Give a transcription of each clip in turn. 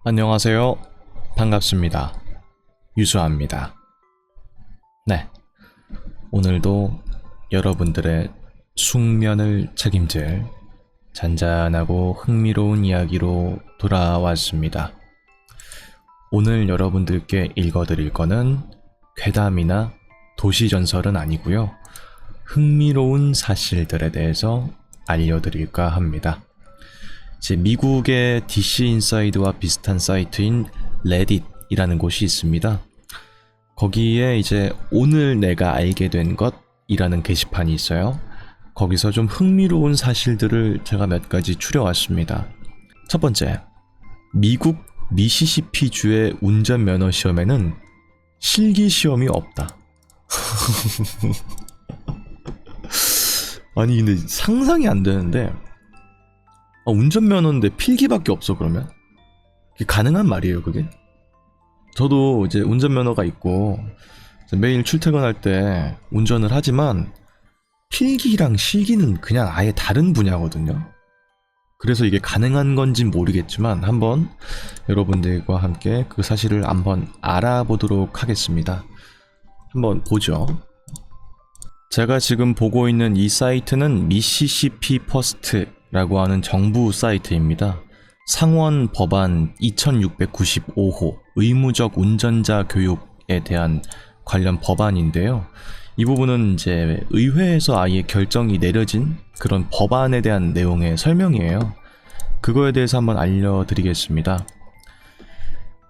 안녕하세요. 반갑습니다. 유수아입니다. 네. 오늘도 여러분들의 숙면을 책임질 잔잔하고 흥미로운 이야기로 돌아왔습니다. 오늘 여러분들께 읽어드릴 거는 괴담이나 도시전설은 아니고요. 흥미로운 사실들에 대해서 알려드릴까 합니다. 미국의 DC 인사이드와 비슷한 사이트인 레딧이라는 곳이 있습니다. 거기에 오늘 내가 알게 된 것이라는 게시판이 있어요. 거기서 좀 흥미로운 사실들을 제가 몇 가지 추려왔습니다. 첫 번째, 미국 미시시피주의 운전면허 시험에는 실기시험이 없다. 아니 근데 상상이 안 되는데 운전면허인데 필기밖에 없어 그러면? 그게 가능한 말이에요 그게? 저도 운전면허가 있고 매일 출퇴근할 때 운전을 하지만 필기랑 실기는 그냥 아예 다른 분야거든요. 그래서 이게 가능한 건진 모르겠지만 한번 여러분들과 함께 그 사실을 한번 알아보도록 하겠습니다. 한번 보죠. 제가 지금 보고 있는 이 사이트는 미시시피 퍼스트 라고 하는 정부 사이트입니다. 상원 법안 2695호 의무적 운전자 교육에 대한 관련 법안인데요. 이 부분은 의회에서 아예 결정이 내려진 그런 법안에 대한 내용의 설명이에요. 그거에 대해서 한번 알려드리겠습니다.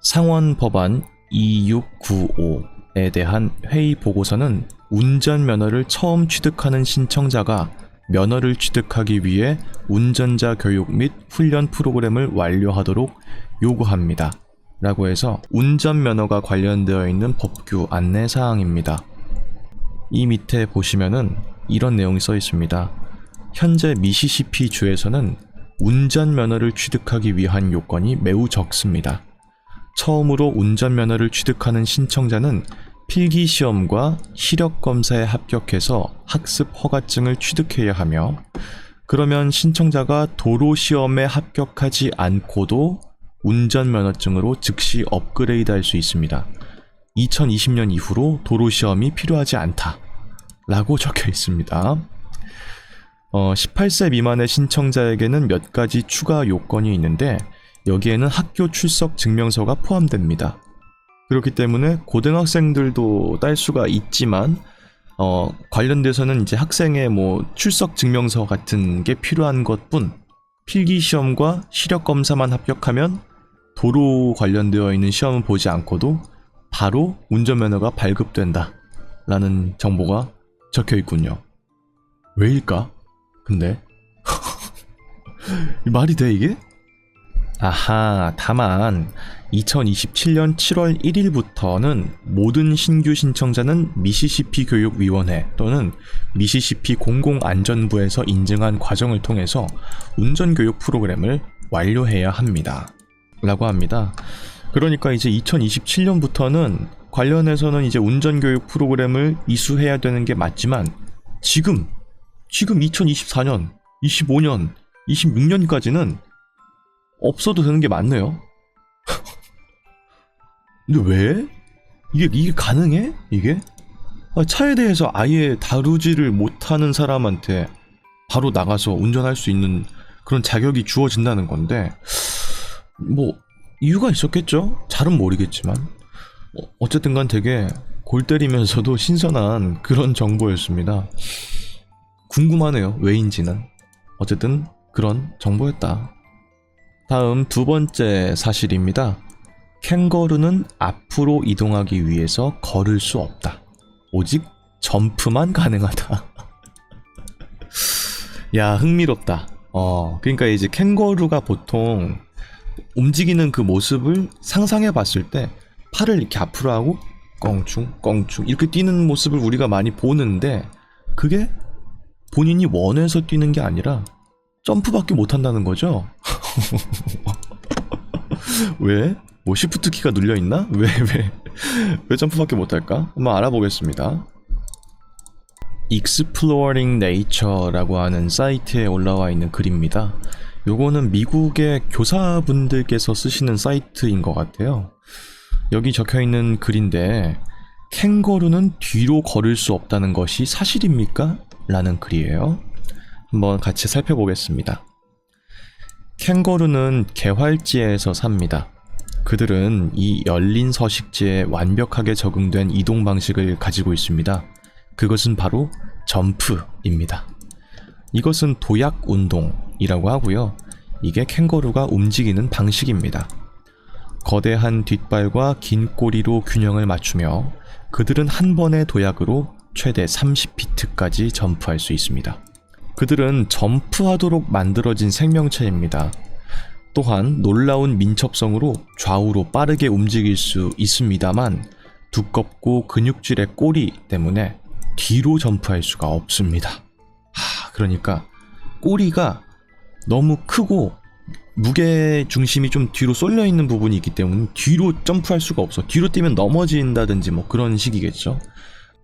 상원 법안 2695에 대한 회의 보고서는 운전면허를 처음 취득하는 신청자가 면허를 취득하기 위해 운전자 교육 및 훈련 프로그램을 완료하도록 요구합니다. 라고 해서 운전면허가 관련되어 있는 법규 안내사항입니다. 이 밑에 보시면은 이런 내용이 써 있습니다. 현재 미시시피 주에서는 운전면허를 취득하기 위한 요건이 매우 적습니다. 처음으로 운전면허를 취득하는 신청자는 필기시험과 시력검사에 합격해서 학습 허가증을 취득해야 하며, 그러면 신청자가 도로시험에 합격하지 않고도 운전면허증으로 즉시 업그레이드 할 수 있습니다. 2020년 이후로 도로시험이 필요하지 않다 라고 적혀 있습니다. 18세 미만의 신청자에게는 몇 가지 추가 요건이 있는데 여기에는 학교 출석 증명서가 포함됩니다. 그렇기 때문에 고등학생들도 딸 수가 있지만 관련돼서는 학생의 출석 증명서 같은 게 필요한 것뿐, 필기시험과 시력검사만 합격하면 도로 관련되어 있는 시험을 보지 않고도 바로 운전면허가 발급된다 라는 정보가 적혀 있군요. 왜일까? 근데 말이 돼 이게? 아하, 다만 2027년 7월 1일부터는 모든 신규 신청자는 미시시피 교육위원회 또는 미시시피 공공안전부에서 인증한 과정을 통해서 운전교육 프로그램을 완료해야 합니다. 라고 합니다. 그러니까 2027년부터는 관련해서는 운전교육 프로그램을 이수해야 되는 게 맞지만 지금 2024년, 25년, 26년까지는 없어도 되는 게 맞네요. 근데 왜? 이게 가능해? 이게? 차에 대해서 아예 다루지를 못하는 사람한테 바로 나가서 운전할 수 있는 그런 자격이 주어진다는 건데 이유가 있었겠죠? 잘은 모르겠지만 어쨌든 간 되게 골 때리면서도 신선한 그런 정보였습니다. 궁금하네요. 왜인지는. 어쨌든 그런 정보였다. 다음 두 번째 사실입니다. 캥거루는 앞으로 이동하기 위해서 걸을 수 없다. 오직 점프만 가능하다. 야, 흥미롭다. 그러니까 캥거루가 보통 움직이는 그 모습을 상상해 봤을 때 팔을 이렇게 앞으로 하고 껑충 껑충 이렇게 뛰는 모습을 우리가 많이 보는데 그게 본인이 원해서 뛰는 게 아니라 점프밖에 못한다는 거죠. 왜? 시프트 키가 눌려있나? 왜 점프밖에 못할까? 한번 알아보겠습니다. Exploring Nature라고 하는 사이트에 올라와 있는 글입니다. 요거는 미국의 교사분들께서 쓰시는 사이트인 것 같아요. 여기 적혀있는 글인데 캥거루는 뒤로 걸을 수 없다는 것이 사실입니까? 라는 글이에요. 한번 같이 살펴보겠습니다. 캥거루는 개활지에서 삽니다. 그들은 이 열린 서식지에 완벽하게 적응된 이동 방식을 가지고 있습니다. 그것은 바로 점프입니다. 이것은 도약 운동이라고 하고요. 이게 캥거루가 움직이는 방식입니다. 거대한 뒷발과 긴 꼬리로 균형을 맞추며 그들은 한 번의 도약으로 최대 30피트까지 점프할 수 있습니다. 그들은 점프하도록 만들어진 생명체입니다. 또한 놀라운 민첩성으로 좌우로 빠르게 움직일 수 있습니다만 두껍고 근육질의 꼬리 때문에 뒤로 점프할 수가 없습니다. 그러니까 꼬리가 너무 크고 무게 중심이 좀 뒤로 쏠려 있는 부분이 있기 때문에 뒤로 점프할 수가 없어. 뒤로 뛰면 넘어진다든지 뭐 그런 식이겠죠.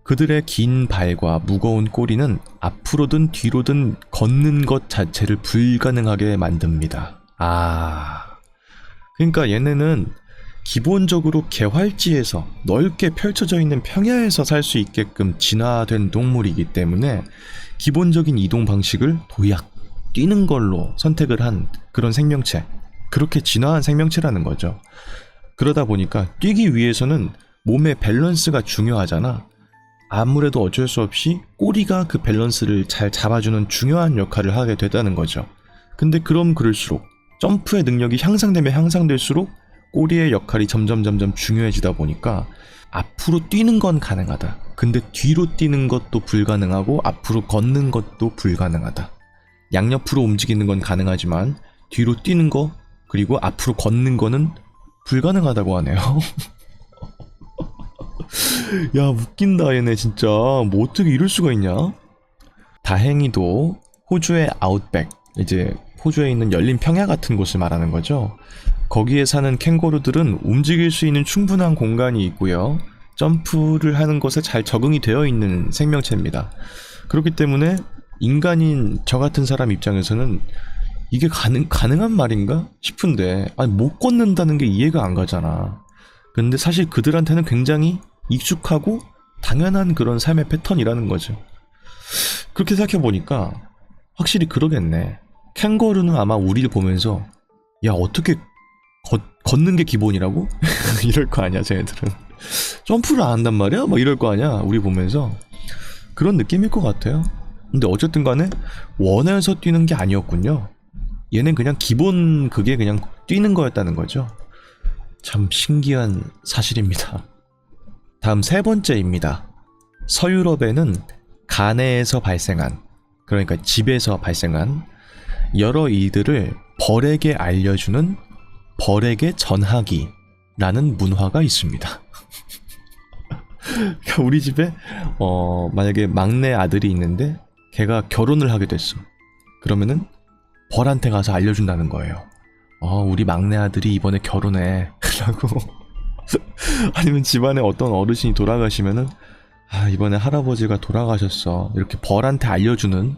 그들의 긴 발과 무거운 꼬리는 앞으로든 뒤로든 걷는 것 자체를 불가능하게 만듭니다. 그러니까 얘네는 기본적으로 개활지에서 넓게 펼쳐져 있는 평야에서 살 수 있게끔 진화된 동물이기 때문에 기본적인 이동 방식을 도약, 뛰는 걸로 선택을 한 그런 생명체, 그렇게 진화한 생명체라는 거죠. 그러다 보니까 뛰기 위해서는 몸의 밸런스가 중요하잖아. 아무래도 어쩔 수 없이 꼬리가 그 밸런스를 잘 잡아주는 중요한 역할을 하게 되다는 거죠. 근데 그럴수록 점프의 능력이 향상되면 향상될수록 꼬리의 역할이 점점 중요해지다 보니까 앞으로 뛰는 건 가능하다. 근데 뒤로 뛰는 것도 불가능하고 앞으로 걷는 것도 불가능하다. 양옆으로 움직이는 건 가능하지만 뒤로 뛰는 거 그리고 앞으로 걷는 거는 불가능하다고 하네요. 야, 웃긴다 얘네 진짜. 뭐 어떻게 이럴 수가 있냐? 다행히도 호주의 아웃백, 이제 호주에 있는 열린 평야 같은 곳을 말하는 거죠. 거기에 사는 캥거루들은 움직일 수 있는 충분한 공간이 있고요. 점프를 하는 것에 잘 적응이 되어 있는 생명체입니다. 그렇기 때문에 인간인 저 같은 사람 입장에서는 이게 가능한 말인가 싶은데, 아니 못 걷는다는 게 이해가 안 가잖아. 근데 사실 그들한테는 굉장히 익숙하고 당연한 그런 삶의 패턴이라는 거죠. 그렇게 생각해보니까 확실히 그러겠네. 캥거루는 아마 우리를 보면서 야 어떻게 걷는 게 기본이라고? 이럴 거 아니야 쟤네들은. 점프를 안 한단 말이야? 막 이럴 거 아니야 우리 보면서. 그런 느낌일 것 같아요. 근데 어쨌든 간에 원해서 뛰는 게 아니었군요. 얘는 그냥 기본 그게 그냥 뛰는 거였다는 거죠. 참 신기한 사실입니다. 다음 세 번째입니다. 서유럽에는 가내에서 발생한, 그러니까 집에서 발생한 여러 일들을 벌에게 알려주는 벌에게 전하기라는 문화가 있습니다. 우리 집에 만약에 막내 아들이 있는데 걔가 결혼을 하게 됐어. 그러면은 벌한테 가서 알려준다는 거예요. 우리 막내 아들이 이번에 결혼해 라고. 아니면 집안에 어떤 어르신이 돌아가시면은 이번에 할아버지가 돌아가셨어, 이렇게 벌한테 알려주는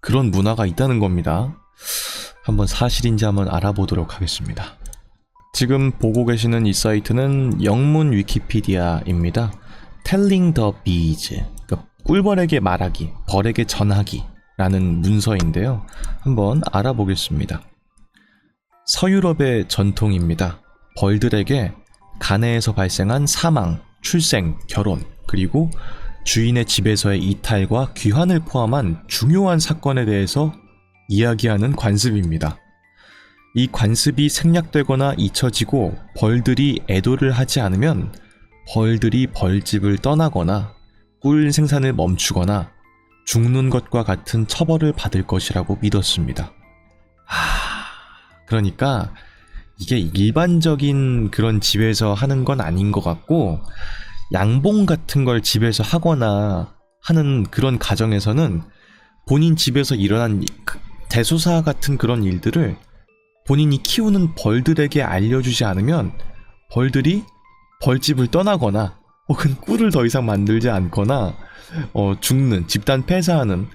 그런 문화가 있다는 겁니다. 한번 사실인지 한번 알아보도록 하겠습니다. 지금 보고 계시는 이 사이트는 영문 위키피디아입니다. Telling the bees, 그러니까 꿀벌에게 말하기, 벌에게 전하기 라는 문서인데요. 한번 알아보겠습니다. 서유럽의 전통입니다. 벌들에게 가내에서 발생한 사망, 출생, 결혼, 그리고 주인의 집에서의 이탈과 귀환을 포함한 중요한 사건에 대해서 이야기하는 관습입니다. 이 관습이 생략되거나 잊혀지고 벌들이 애도를 하지 않으면 벌들이 벌집을 떠나거나 꿀 생산을 멈추거나 죽는 것과 같은 처벌을 받을 것이라고 믿었습니다. 그러니까 이게 일반적인 그런 집에서 하는 건 아닌 것 같고, 양봉 같은 걸 집에서 하거나 하는 그런 가정에서는 본인 집에서 일어난 대소사 같은 그런 일들을 본인이 키우는 벌들에게 알려주지 않으면 벌들이 벌집을 떠나거나 혹은 꿀을 더 이상 만들지 않거나 죽는, 집단 폐사하는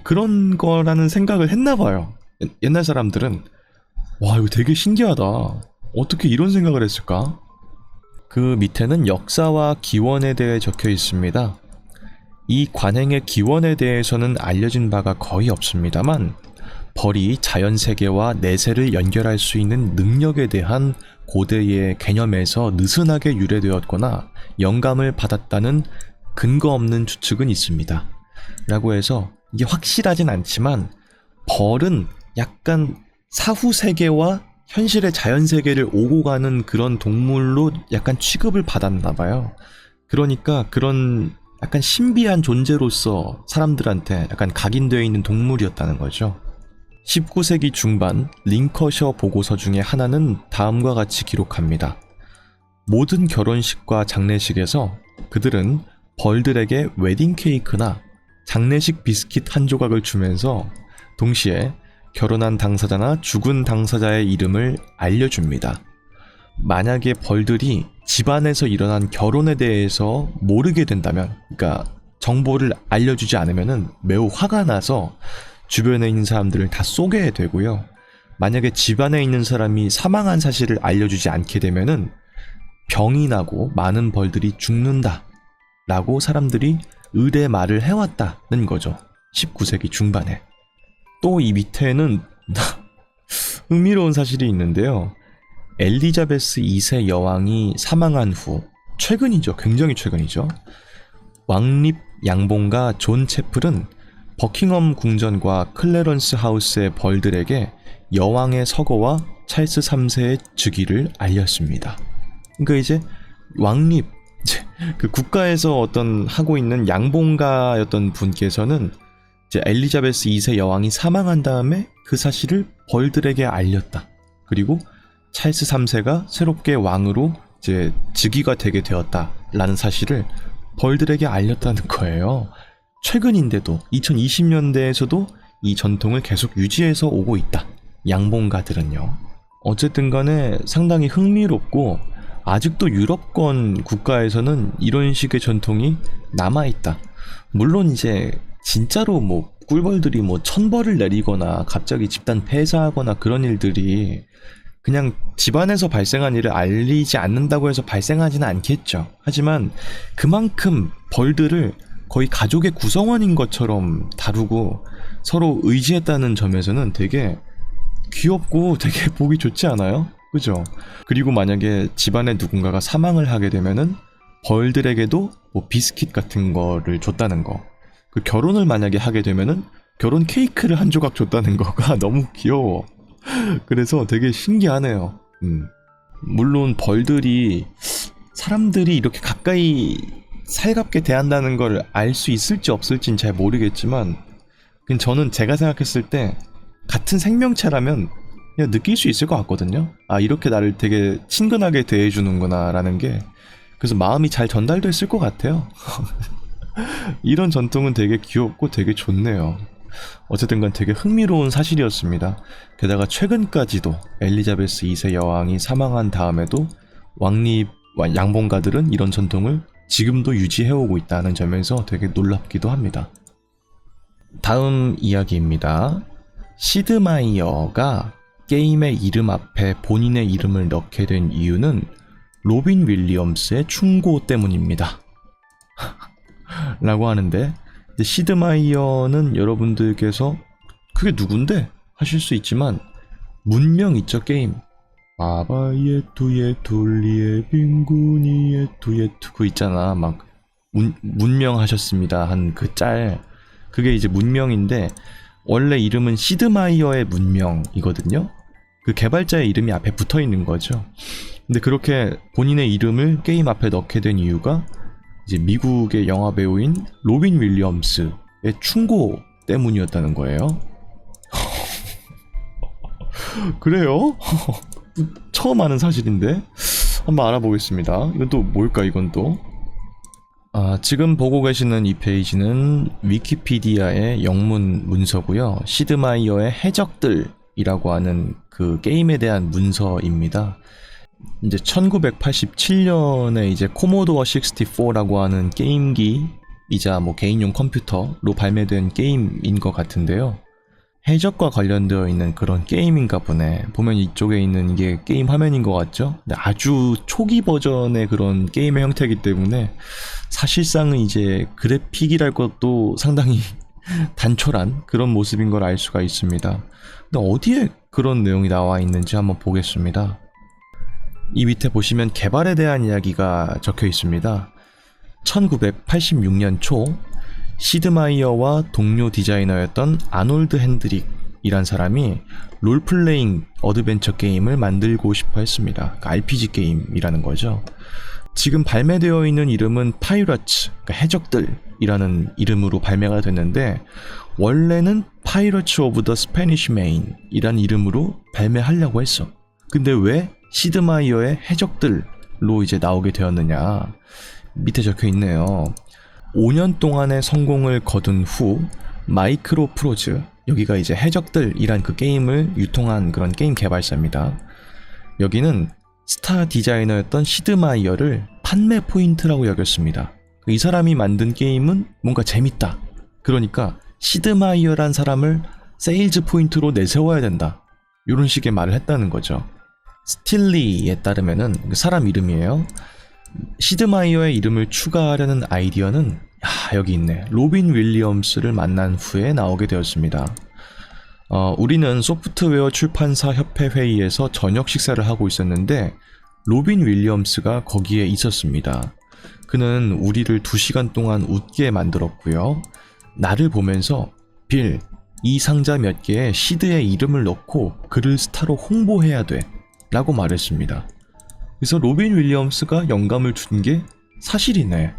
그런 거라는 생각을 했나 봐요. 옛날 사람들은 와, 이거 되게 신기하다. 어떻게 이런 생각을 했을까? 그 밑에는 역사와 기원에 대해 적혀 있습니다. 이 관행의 기원에 대해서는 알려진 바가 거의 없습니다만 벌이 자연세계와 내세를 연결할 수 있는 능력에 대한 고대의 개념에서 느슨하게 유래되었거나 영감을 받았다는 근거 없는 추측은 있습니다. 라고 해서 이게 확실하진 않지만 벌은 약간 사후 세계와 현실의 자연 세계를 오고 가는 그런 동물로 약간 취급을 받았나 봐요. 그러니까 그런 약간 신비한 존재로서 사람들한테 약간 각인되어 있는 동물이었다는 거죠. 19세기 중반 링커셔 보고서 중에 하나는 다음과 같이 기록합니다. 모든 결혼식과 장례식에서 그들은 벌들에게 웨딩 케이크나 장례식 비스킷 한 조각을 주면서 동시에 결혼한 당사자나 죽은 당사자의 이름을 알려줍니다. 만약에 벌들이 집안에서 일어난 결혼에 대해서 모르게 된다면, 그러니까 정보를 알려주지 않으면 매우 화가 나서 주변에 있는 사람들을 다 쏘게 되고요. 만약에 집안에 있는 사람이 사망한 사실을 알려주지 않게 되면은 병이 나고 많은 벌들이 죽는다 라고 사람들이 의례 말을 해왔다는 거죠. 19세기 중반에. 또 이 밑에는 흥미로운 사실이 있는데요. 엘리자베스 2세 여왕이 사망한 후, 최근이죠. 굉장히 최근이죠. 왕립 양봉가 존 채플은 버킹엄 궁전과 클래런스 하우스의 벌들에게 여왕의 서거와 찰스 3세의 즉위를 알렸습니다. 그러니까 이제 왕립, 그 국가에서 어떤 하고 있는 양봉가였던 분께서는 이제 엘리자베스 2세 여왕이 사망한 다음에 그 사실을 벌들에게 알렸다. 그리고 찰스 3세가 새롭게 왕으로 이제 즉위가 되게 되었다라는 사실을 벌들에게 알렸다는 거예요. 최근인데도 2020년대에서도 이 전통을 계속 유지해서 오고 있다. 양봉가들은요. 어쨌든 간에 상당히 흥미롭고 아직도 유럽권 국가에서는 이런 식의 전통이 남아있다. 물론 이제 진짜로 뭐 꿀벌들이 뭐 1000벌을 내리거나 갑자기 집단 폐사하거나 그런 일들이 그냥 집안에서 발생한 일을 알리지 않는다고 해서 발생하지는 않겠죠. 하지만 그만큼 벌들을 거의 가족의 구성원인 것처럼 다루고 서로 의지했다는 점에서는 되게 귀엽고 되게 보기 좋지 않아요? 그죠? 그리고 만약에 집안에 누군가가 사망을 하게 되면은 벌들에게도 뭐 비스킷 같은 거를 줬다는 거. 그 결혼을 만약에 하게 되면은 결혼 케이크를 한 조각 줬다는 거가 너무 귀여워. 그래서 되게 신기하네요. 물론 벌들이 사람들이 이렇게 가까이 살갑게 대한다는 걸 알 수 있을지 없을지는 잘 모르겠지만 그냥 저는 제가 생각했을 때 같은 생명체라면 그냥 느낄 수 있을 것 같거든요. 아, 이렇게 나를 되게 친근하게 대해주는구나 라는 게. 그래서 마음이 잘 전달됐을 것 같아요. 이런 전통은 되게 귀엽고 되게 좋네요. 어쨌든 간 되게 흥미로운 사실이었습니다. 게다가 최근까지도 엘리자베스 2세 여왕이 사망한 다음에도 왕립 양봉가들은 이런 전통을 지금도 유지해오고 있다는 점에서 되게 놀랍기도 합니다. 다음 이야기입니다. 시드마이어가 게임의 이름 앞에 본인의 이름을 넣게 된 이유는 로빈 윌리엄스의 충고 때문입니다. 라고 하는데, 시드마이어는 여러분들께서 그게 누군데? 하실 수 있지만 문명 있죠, 게임. 아바예 투예 둘리에 빙구니에 투예 투 그 있잖아. 막 문명하셨습니다 한 그 짤. 그게 이제 문명인데 원래 이름은 시드마이어의 문명이거든요. 그 개발자의 이름이 앞에 붙어 있는 거죠. 근데 그렇게 본인의 이름을 게임 앞에 넣게 된 이유가 이제 미국의 영화 배우인 로빈 윌리엄스의 충고 때문이었다는 거예요. 그래요? 처음 아는 사실인데 한번 알아보겠습니다. 이건 또 뭘까, 이건 또. 지금 보고 계시는 이 페이지는 위키피디아의 영문 문서고요. 시드마이어의 해적들이라고 하는 그 게임에 대한 문서입니다. 이제 1987년에 이제 코모도어 64라고 하는 게임기이자 뭐 개인용 컴퓨터로 발매된 게임인 것 같은데요. 해적과 관련되어 있는 그런 게임인가 보네. 보면 이쪽에 있는 게 게임 화면인 것 같죠? 근데 아주 초기 버전의 그런 게임의 형태이기 때문에 사실상은 이제 그래픽이랄 것도 상당히 단촐한 그런 모습인 걸 알 수가 있습니다. 근데 어디에 그런 내용이 나와 있는지 한번 보겠습니다. 이 밑에 보시면 개발에 대한 이야기가 적혀 있습니다. 1986년 초 시드마이어와 동료 디자이너였던 아놀드 핸드릭이란 사람이 롤플레잉 어드벤처 게임을 만들고 싶어 했습니다. 그러니까 RPG 게임이라는 거죠. 지금 발매되어 있는 이름은 파이러츠, 그러니까 해적들이라는 이름으로 발매가 됐는데 원래는 파이러츠 오브 더 스페니쉬 메인이라는 이름으로 발매하려고 했어. 근데 왜 시드마이어의 해적들로 이제 나오게 되었느냐? 밑에 적혀 있네요. 5년 동안의 성공을 거둔 후 마이크로 프로즈, 여기가 이제 해적들이란 그 게임을 유통한 그런 게임 개발사입니다. 여기는 스타 디자이너였던 시드마이어를 판매 포인트라고 여겼습니다. 이 사람이 만든 게임은 뭔가 재밌다. 그러니까 시드마이어란 사람을 세일즈 포인트로 내세워야 된다. 이런 식의 말을 했다는 거죠. 스틸리에 따르면은 사람 이름이에요. 시드마이어의 이름을 추가하려는 아이디어는 여기 있네. 로빈 윌리엄스를 만난 후에 나오게 되었습니다. 우리는 소프트웨어 출판사 협회 회의에서 저녁 식사를 하고 있었는데 로빈 윌리엄스가 거기에 있었습니다. 그는 우리를 2시간 동안 웃게 만들었고요. 나를 보면서 빌, 이 상자 몇 개에 시드의 이름을 넣고 그를 스타로 홍보해야 돼 라고 말했습니다. 그래서 로빈 윌리엄스가 영감을 준 게 사실이네.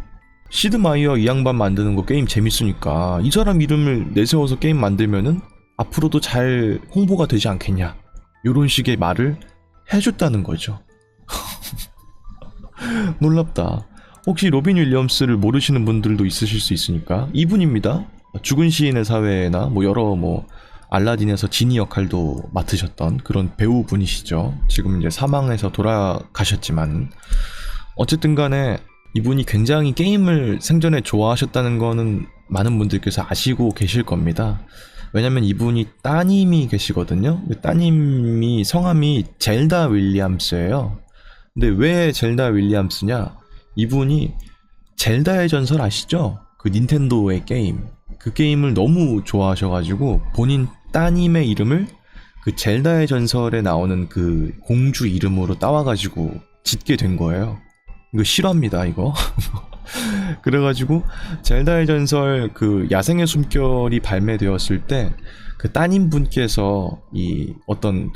시드마이어 이 양반 만드는 거 게임 재밌으니까 이 사람 이름을 내세워서 게임 만들면은 앞으로도 잘 홍보가 되지 않겠냐, 요런 식의 말을 해줬다는 거죠. 놀랍다. 혹시 로빈 윌리엄스를 모르시는 분들도 있으실 수 있으니까 이분입니다. 죽은 시인의 사회나 여러 알라딘에서 지니 역할도 맡으셨던 그런 배우분이시죠. 지금 이제 사망해서 돌아가셨지만 어쨌든 간에 이분이 굉장히 게임을 생전에 좋아하셨다는 거는 많은 분들께서 아시고 계실 겁니다. 왜냐면 이분이 따님이 계시거든요. 따님이 성함이 젤다 윌리엄스예요. 근데 왜 젤다 윌리엄스냐? 이분이 젤다의 전설 아시죠? 그 닌텐도의 게임. 그 게임을 너무 좋아하셔가지고 본인 따님의 이름을 그 젤다의 전설에 나오는 그 공주 이름으로 따와가지고 짓게 된 거예요. 이거 실화입니다, 이거. 그래가지고 젤다의 전설 그 야생의 숨결이 발매되었을 때 그 따님분께서 이 어떤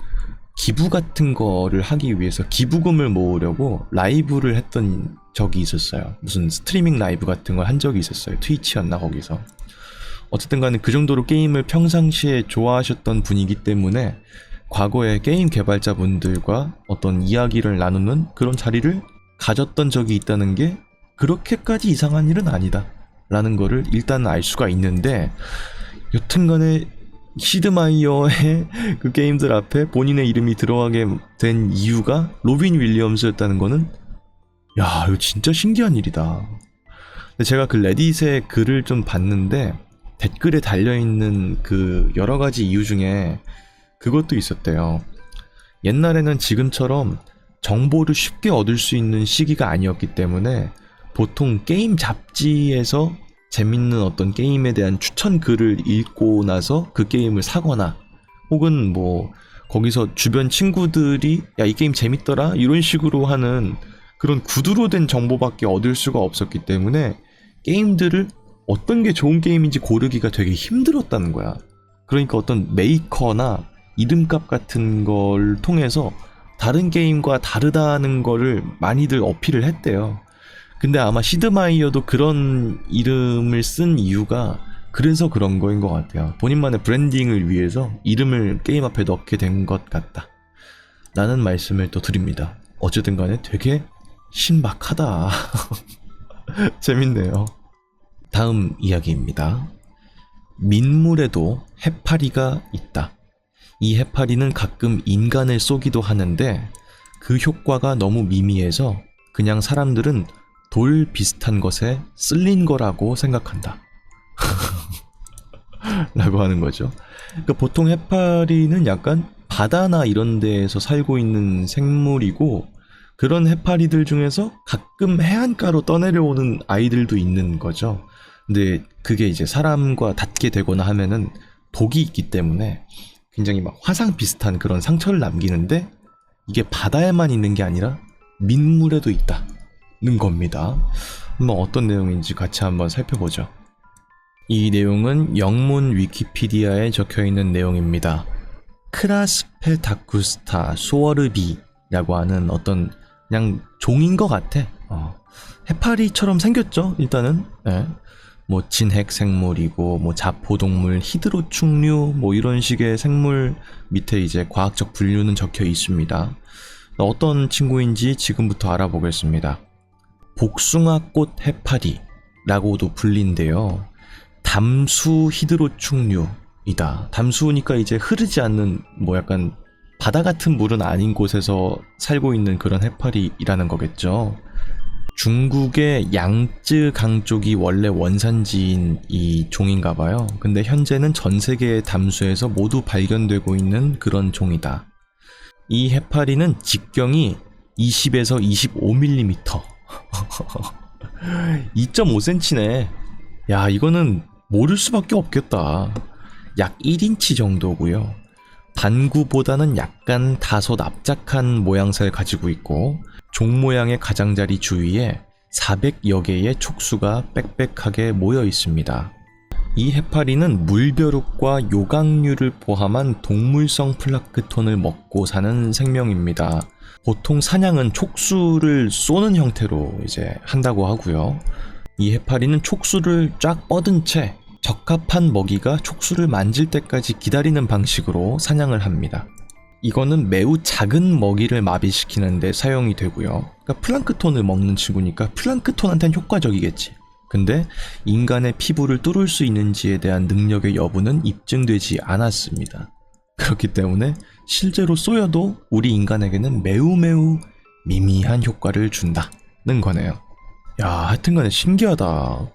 기부 같은 거를 하기 위해서 기부금을 모으려고 라이브를 했던 적이 있었어요. 무슨 스트리밍 라이브 같은 걸 한 적이 있었어요. 트위치였나 거기서. 어쨌든 간에 그 정도로 게임을 평상시에 좋아하셨던 분이기 때문에 과거에 게임 개발자분들과 어떤 이야기를 나누는 그런 자리를 가졌던 적이 있다는 게 그렇게까지 이상한 일은 아니다 라는 거를 일단 알 수가 있는데, 여튼간에 시드마이어의 그 게임들 앞에 본인의 이름이 들어가게 된 이유가 로빈 윌리엄스였다는 거는 이거 진짜 신기한 일이다. 제가 그 레딧에 글을 좀 봤는데 댓글에 달려있는 그 여러가지 이유 중에 그것도 있었대요. 옛날에는 지금처럼 정보를 쉽게 얻을 수 있는 시기가 아니었기 때문에 보통 게임 잡지에서 재밌는 어떤 게임에 대한 추천 글을 읽고 나서 그 게임을 사거나, 혹은 거기서 주변 친구들이 이 게임 재밌더라 이런 식으로 하는 그런 구두로 된 정보밖에 얻을 수가 없었기 때문에 게임들을 어떤 게 좋은 게임인지 고르기가 되게 힘들었다는 거야. 그러니까 어떤 메이커나 이름값 같은 걸 통해서 다른 게임과 다르다는 거를 많이들 어필을 했대요. 근데 아마 시드마이어도 그런 이름을 쓴 이유가 그래서 그런 거인 것 같아요. 본인만의 브랜딩을 위해서 이름을 게임 앞에 넣게 된 것 같다 라는 말씀을 또 드립니다. 어쨌든 간에 되게 신박하다. 재밌네요. 다음 이야기입니다. 민물에도 해파리가 있다. 이 해파리는 가끔 인간을 쏘기도 하는데 그 효과가 너무 미미해서 그냥 사람들은 돌 비슷한 것에 쓸린 거라고 생각한다. 라고 하는 거죠. 그러니까 보통 해파리는 약간 바다나 이런 데에서 살고 있는 생물이고, 그런 해파리들 중에서 가끔 해안가로 떠내려오는 아이들도 있는 거죠. 근데 그게 이제 사람과 닿게 되거나 하면은 독이 있기 때문에 굉장히 막 화상 비슷한 그런 상처를 남기는데, 이게 바다에만 있는 게 아니라 민물에도 있다는 겁니다. 한번 어떤 내용인지 같이 한번 살펴보죠. 이 내용은 영문 위키피디아에 적혀있는 내용입니다. 크라스페다쿠스타 소어르비라고 하는 어떤 그냥 종인 것 같아. 해파리처럼 생겼죠, 일단은. 네. 뭐 진핵 생물이고, 뭐 자포동물, 히드로축류, 뭐 이런 식의 생물 밑에 이제 과학적 분류는 적혀 있습니다. 어떤 친구인지 지금부터 알아보겠습니다. 복숭아꽃 해파리라고도 불린대요. 담수 히드로축류이다. 담수니까 이제 흐르지 않는 뭐 약간 바다 같은 물은 아닌 곳에서 살고 있는 그런 해파리라는 거겠죠. 중국의 양쯔강 쪽이 원래 원산지인 이 종인가 봐요. 근데 현재는 전 세계의 담수에서 모두 발견되고 있는 그런 종이다. 이 해파리는 직경이 20에서 25mm. 2.5cm네. 야, 이거는 모를 수밖에 없겠다. 약 1인치 정도고요. 반구보다는 약간 다소 납작한 모양새를 가지고 있고, 종 모양의 가장자리 주위에 400여 개의 촉수가 빽빽하게 모여 있습니다. 이 해파리는 물벼룩과 요강류를 포함한 동물성 플랑크톤을 먹고 사는 생명입니다. 보통 사냥은 촉수를 쏘는 형태로 이제 한다고 하고요. 이 해파리는 촉수를 쫙 뻗은 채 적합한 먹이가 촉수를 만질 때까지 기다리는 방식으로 사냥을 합니다. 이거는 매우 작은 먹이를 마비시키는 데 사용이 되고요. 그러니까 플랑크톤을 먹는 친구니까 플랑크톤한테는 효과적이겠지. 근데 인간의 피부를 뚫을 수 있는지에 대한 능력의 여부는 입증되지 않았습니다. 그렇기 때문에 실제로 쏘여도 우리 인간에게는 매우 미미한 효과를 준다는 거네요. 야, 하여튼간에 신기하다.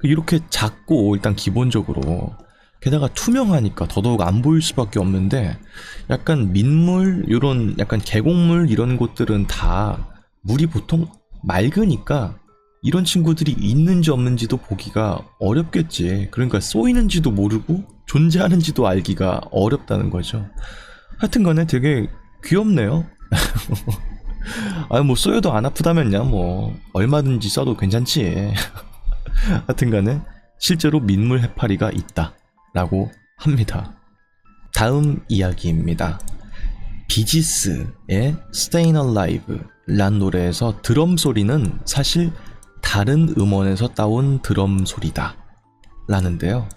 이렇게 작고 일단 기본적으로, 게다가 투명하니까 더더욱 안 보일 수밖에 없는데, 약간 민물, 요런 약간 계곡물 이런 곳들은 다 물이 보통 맑으니까 이런 친구들이 있는지 없는지도 보기가 어렵겠지. 그러니까 쏘이는지도 모르고 존재하는지도 알기가 어렵다는 거죠. 하여튼간에 되게 귀엽네요. 뭐 쏘여도 안 아프다면야 뭐 얼마든지 쏴도 괜찮지. 하여튼간에 실제로 민물 해파리가 있다 라고 합니다. 다음 이야기입니다. 비지스의 Stayin' Alive 란 노래에서 드럼 소리는 사실 다른 음원에서 따온 드럼 소리다 라는데요.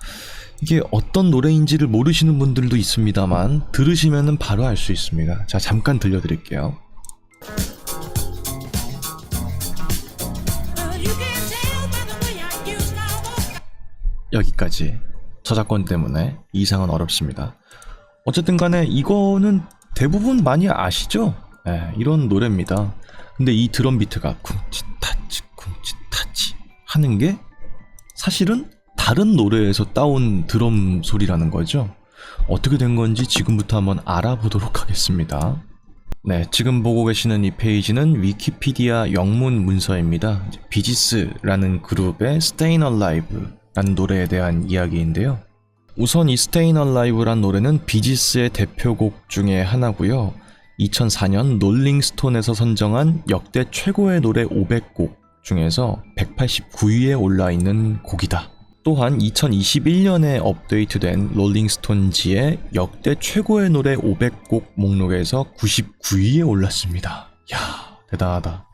이게 어떤 노래인지를 모르시는 분들도 있습니다만 들으시면 바로 알 수 있습니다. 자, 잠깐 들려드릴게요. 여기까지. 저작권 때문에 이상은 어렵습니다. 어쨌든 간에 이거는 대부분 많이 아시죠? 네, 이런 노래입니다. 근데 이 드럼 비트가 쿵치타치 쿵치타치 하는 게 사실은 다른 노래에서 따온 드럼 소리라는 거죠. 어떻게 된 건지 지금부터 한번 알아보도록 하겠습니다. 네, 지금 보고 계시는 이 페이지는 위키피디아 영문 문서입니다. 비지스라는 그룹의 Stayin' Alive 라는 노래에 대한 이야기인데요. 우선 이 Stayin' Alive란 노래는 비지스의 대표곡 중에 하나고요. 2004년 롤링스톤에서 선정한 역대 최고의 노래 500곡 중에서 189위에 올라있는 곡이다. 또한 2021년에 업데이트된 롤링스톤지의 역대 최고의 노래 500곡 목록에서 99위에 올랐습니다. 이야, 대단하다.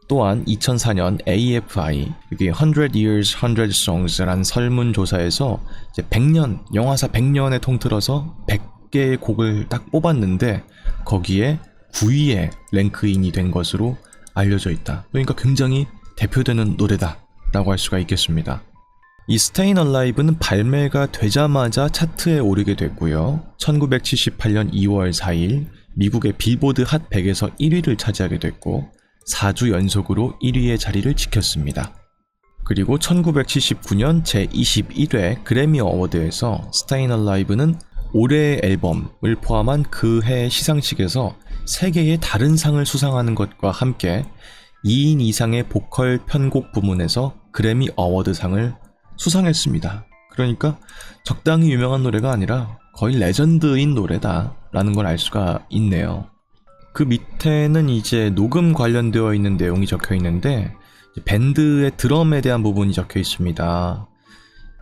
또한 2004년 AFI, 이게 100 Years, 100 Songs라는 설문조사에서 이제 100년, 영화사 100년에 통틀어서 100개의 곡을 딱 뽑았는데 거기에 9위에 랭크인이 된 것으로 알려져 있다. 그러니까 굉장히 대표되는 노래다 라고 할 수가 있겠습니다. 이 Stayin' Alive는 발매가 되자마자 차트에 오르게 됐고요. 1978년 2월 4일 미국의 빌보드 핫 100에서 1위를 차지하게 됐고 4주 연속으로 1위의 자리를 지켰습니다. 그리고 1979년 제21회 그래미 어워드에서 스테인 얼라이브는 올해의 앨범을 포함한 그 해 시상식에서 3개의 다른 상을 수상하는 것과 함께 2인 이상의 보컬 편곡 부문에서 그래미 어워드상을 수상했습니다. 그러니까 적당히 유명한 노래가 아니라 거의 레전드인 노래다라는 걸 알 수가 있네요. 그 밑에는 이제 녹음 관련되어 있는 내용이 적혀 있는데 밴드의 드럼에 대한 부분이 적혀 있습니다.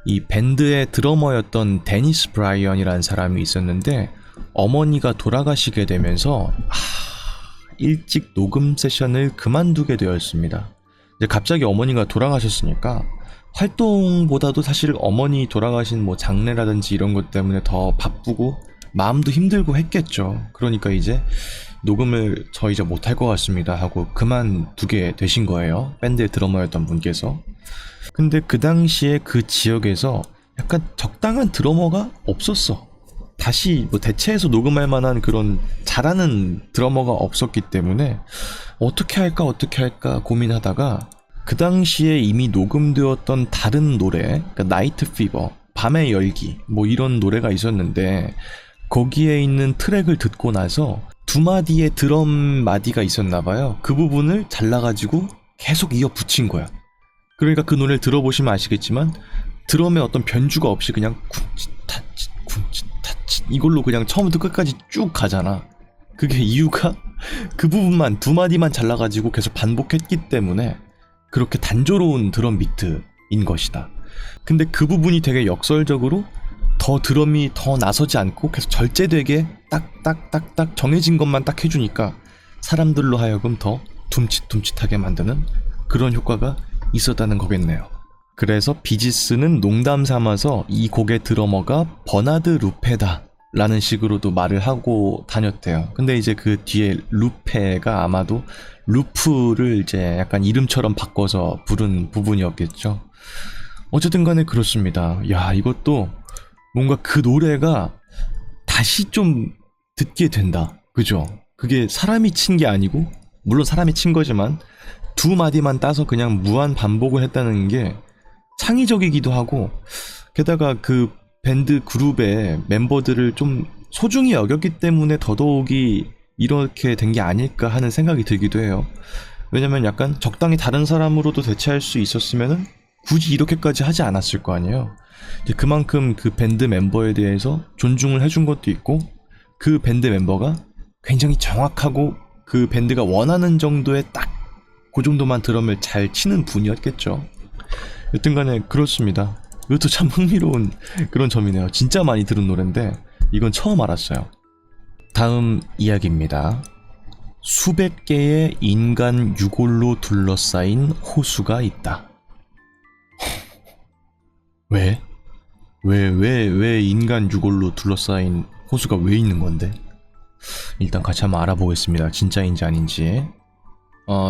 이 밴드의 드러머였던 데니스 브라이언이라는 사람이 있었는데 어머니가 돌아가시게 되면서 일찍 녹음 세션을 그만두게 되었습니다. 이제 갑자기 어머니가 돌아가셨으니까 활동보다도 사실 어머니 돌아가신 뭐 장례라든지 이런 것 때문에 더 바쁘고 마음도 힘들고 했겠죠. 그러니까 이제 녹음을 저 이제 못할 것 같습니다 하고 그만두게 되신 거예요. 밴드의 드러머였던 분께서. 근데 그 당시에 그 지역에서 약간 적당한 드러머가 없었어. 다시 뭐 대체해서 녹음할 만한 그런 잘하는 드러머가 없었기 때문에 어떻게 할까 고민하다가 그 당시에 이미 녹음되었던 다른 노래, 그러니까 나이트 피버, 밤의 열기 뭐 이런 노래가 있었는데 거기에 있는 트랙을 듣고 나서 2마디의 드럼 마디가 있었나봐요. 그 부분을 잘라가지고 계속 이어 붙인 거야. 그러니까 그 노래를 들어보시면 아시겠지만 드럼에 어떤 변주가 없이 그냥 쿵칫 타칫 이걸로 그냥 처음부터 끝까지 쭉 가잖아. 그게 이유가 그 부분만 2마디만 잘라가지고 계속 반복했기 때문에 그렇게 단조로운 드럼 비트인 것이다. 근데 그 부분이 되게 역설적으로 더 드럼이 더 나서지 않고 계속 절제되게 딱딱딱딱 정해진 것만 딱 해주니까 사람들로 하여금 더 둠칫둠칫하게 만드는 그런 효과가 있었다는 거겠네요. 그래서 비지스는 농담 삼아서 이 곡의 드러머가 버나드 루페다 라는 식으로도 말을 하고 다녔대요. 근데 이제 그 뒤에 루페가 아마도 루프를 이제 약간 이름처럼 바꿔서 부른 부분이었겠죠. 어쨌든 간에 그렇습니다. 야, 이것도 뭔가 그 노래가 다시 좀 듣게 된다. 그죠? 그게 사람이 친 게 아니고, 물론 사람이 친 거지만 2마디만 따서 그냥 무한 반복을 했다는 게 창의적이기도 하고, 게다가 그 밴드 그룹의 멤버들을 좀 소중히 여겼기 때문에 더더욱이 이렇게 된 게 아닐까 하는 생각이 들기도 해요. 왜냐면 약간 적당히 다른 사람으로도 대체할 수 있었으면은 굳이 이렇게까지 하지 않았을 거 아니에요. 이제 그만큼 그 밴드 멤버에 대해서 존중을 해준 것도 있고, 그 밴드 멤버가 굉장히 정확하고 그 밴드가 원하는 정도의 딱 그 정도만 드럼을 잘 치는 분이었겠죠. 여튼간에 그렇습니다. 이것도 참 흥미로운 그런 점이네요. 진짜 많이 들은 노래인데 이건 처음 알았어요. 다음 이야기입니다. 수백 개의 인간 유골로 둘러싸인 호수가 있다. 왜 인간 유골로 둘러싸인 호수가 왜 있는 건데? 일단 같이 한번 알아보겠습니다. 진짜인지 아닌지.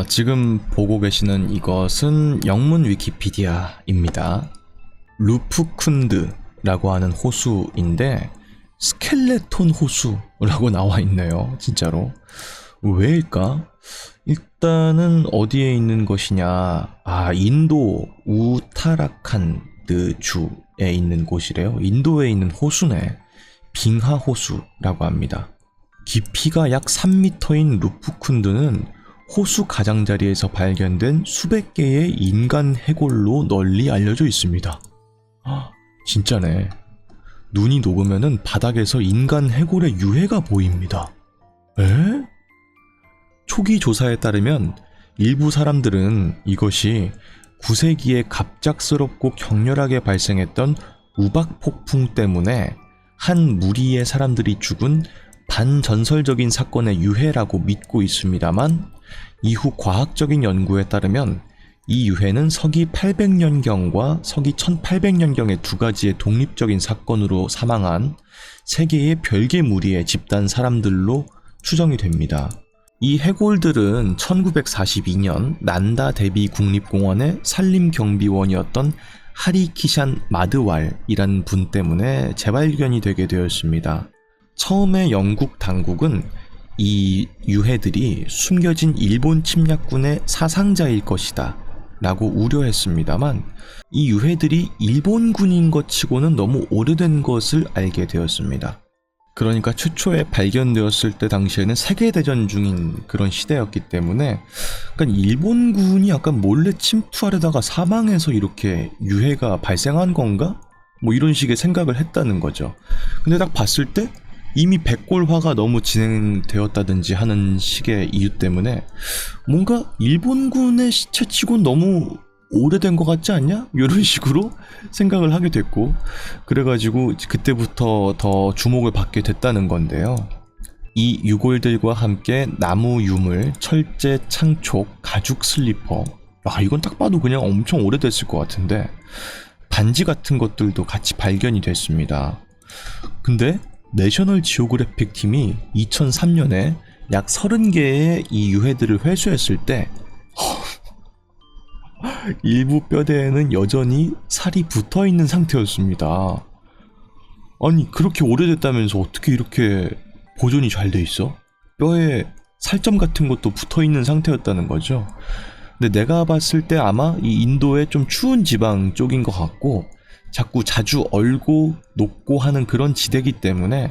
지금 보고 계시는 이것은 영문 위키피디아입니다. 루프쿤드라고 하는 호수인데 스켈레톤 호수라고 나와 있네요. 진짜로. 왜일까? 일단은 어디에 있는 것이냐? 인도 우타라칸드 주에 있는 곳이래요. 인도에 있는 호수네. 빙하 호수라고 합니다. 깊이가 약 3m인 루프쿤드는 호수 가장자리에서 발견된 수백 개의 인간 해골로 널리 알려져 있습니다. 진짜네. 눈이 녹으면은 바닥에서 인간 해골의 유해가 보입니다. 초기 조사에 따르면 일부 사람들은 이것이 9세기에 갑작스럽고 격렬하게 발생했던 우박폭풍 때문에 한 무리의 사람들이 죽은 반전설적인 사건의 유해라고 믿고 있습니다만, 이후 과학적인 연구에 따르면 이 유해는 서기 800년경과 서기 1800년경의 두 가지의 독립적인 사건으로 사망한 세 개의 별개 무리의 집단 사람들로 추정이 됩니다. 이 해골들은 1942년 난다 대비 국립공원의 산림경비원이었던 하리키샨 마드왈이라는 분 때문에 재발견이 되게 되었습니다. 처음에 영국 당국은 이 유해들이 숨겨진 일본 침략군의 사상자일 것이다 라고 우려했습니다만 이 유해들이 일본군인 것 치고는 너무 오래된 것을 알게 되었습니다. 그러니까 최초에 발견되었을 때 당시에는 세계대전 중인 그런 시대였기 때문에 그러니까 일본군이 약간 몰래 침투하려다가 사망해서 이렇게 유해가 발생한 건가? 뭐 이런 식의 생각을 했다는 거죠. 근데 딱 봤을 때 이미 백골화가 너무 진행되었다든지 하는 식의 이유 때문에 뭔가 일본군의 시체치곤 너무 오래된 것 같지 않냐? 이런 식으로 생각을 하게 됐고, 그래가지고 그때부터 더 주목을 받게 됐다는 건데요. 이 유골들과 함께 나무 유물, 철제 창촉, 가죽 슬리퍼, 이건 딱 봐도 그냥 엄청 오래됐을 것 같은데 반지 같은 것들도 같이 발견이 됐습니다. 근데 내셔널 지오그래픽 팀이 2003년에 약 30개의 이 유해들을 회수했을 때 일부 뼈대에는 여전히 살이 붙어있는 상태였습니다. 아니 그렇게 오래됐다면서 어떻게 이렇게 보존이 잘 돼 있어? 뼈에 살점 같은 것도 붙어있는 상태였다는 거죠. 근데 내가 봤을 때 아마 이 인도의 좀 추운 지방 쪽인 것 같고 자꾸 자주 얼고 녹고 하는 그런 지대이기 때문에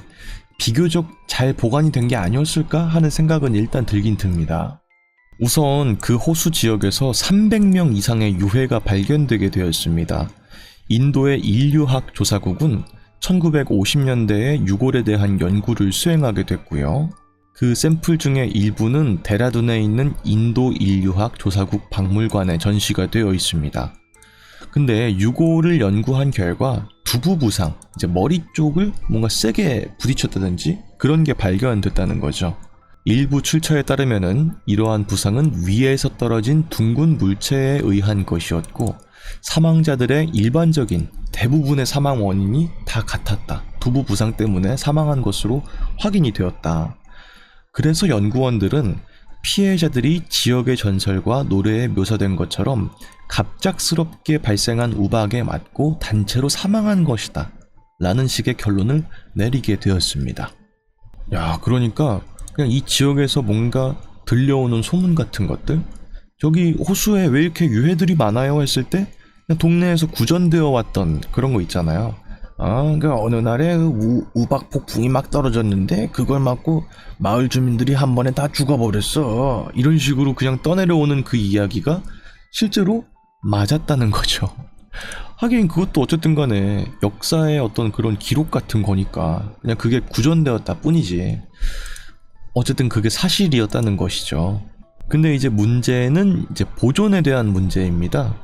비교적 잘 보관이 된 게 아니었을까 하는 생각은 일단 들긴 듭니다. 우선 그 호수 지역에서 300명 이상의 유해가 발견되게 되었습니다. 인도의 인류학 조사국은 1950년대에 유골에 대한 연구를 수행하게 됐고요. 그 샘플 중에 일부는 데라둔에 있는 인도 인류학 조사국 박물관에 전시가 되어 있습니다. 근데 유골을 연구한 결과 두부 부상, 이제 머리 쪽을 뭔가 세게 부딪혔다든지 그런 게 발견됐다는 거죠. 일부 출처에 따르면은 이러한 부상은 위에서 떨어진 둥근 물체에 의한 것이었고 사망자들의 일반적인 대부분의 사망 원인이 다 같았다. 두부 부상 때문에 사망한 것으로 확인이 되었다. 그래서 연구원들은 피해자들이 지역의 전설과 노래에 묘사된 것처럼 갑작스럽게 발생한 우박에 맞고 단체로 사망한 것이다 라는 식의 결론을 내리게 되었습니다. 야, 그러니까 그냥 이 지역에서 뭔가 들려오는 소문 같은 것들, 저기 호수에 왜 이렇게 유해들이 많아요 했을 때 그냥 동네에서 구전되어 왔던 그런 거 있잖아요. 그러니까 어느 날에 우박 폭풍이 막 떨어졌는데 그걸 맞고 마을 주민들이 한 번에 다 죽어버렸어. 이런 식으로 그냥 떠내려오는 그 이야기가 실제로 맞았다는 거죠. 하긴 그것도 어쨌든 간에 역사의 어떤 그런 기록 같은 거니까 그냥 그게 구전되었다 뿐이지. 어쨌든 그게 사실이었다는 것이죠. 근데 이제 문제는 이제 보존에 대한 문제입니다.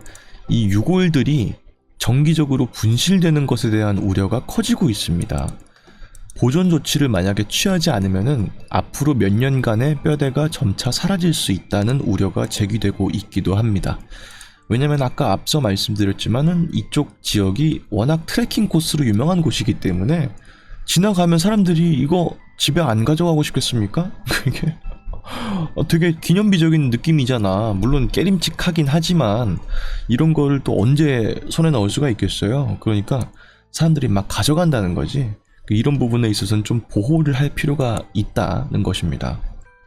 이 유골들이 정기적으로 분실되는 것에 대한 우려가 커지고 있습니다. 보존 조치를 만약에 취하지 않으면은 앞으로 몇 년간의 뼈대가 점차 사라질 수 있다는 우려가 제기되고 있기도 합니다. 왜냐면 아까 앞서 말씀드렸지만은 이쪽 지역이 워낙 트레킹 코스로 유명한 곳이기 때문에 지나가면 사람들이 이거 집에 안 가져가고 싶겠습니까? 그게 되게 기념비적인 느낌이잖아. 물론 깨림칙하긴 하지만 이런 거를 또 언제 손에 넣을 수가 있겠어요. 그러니까 사람들이 막 가져간다는 거지. 이런 부분에 있어서는 좀 보호를 할 필요가 있다는 것입니다.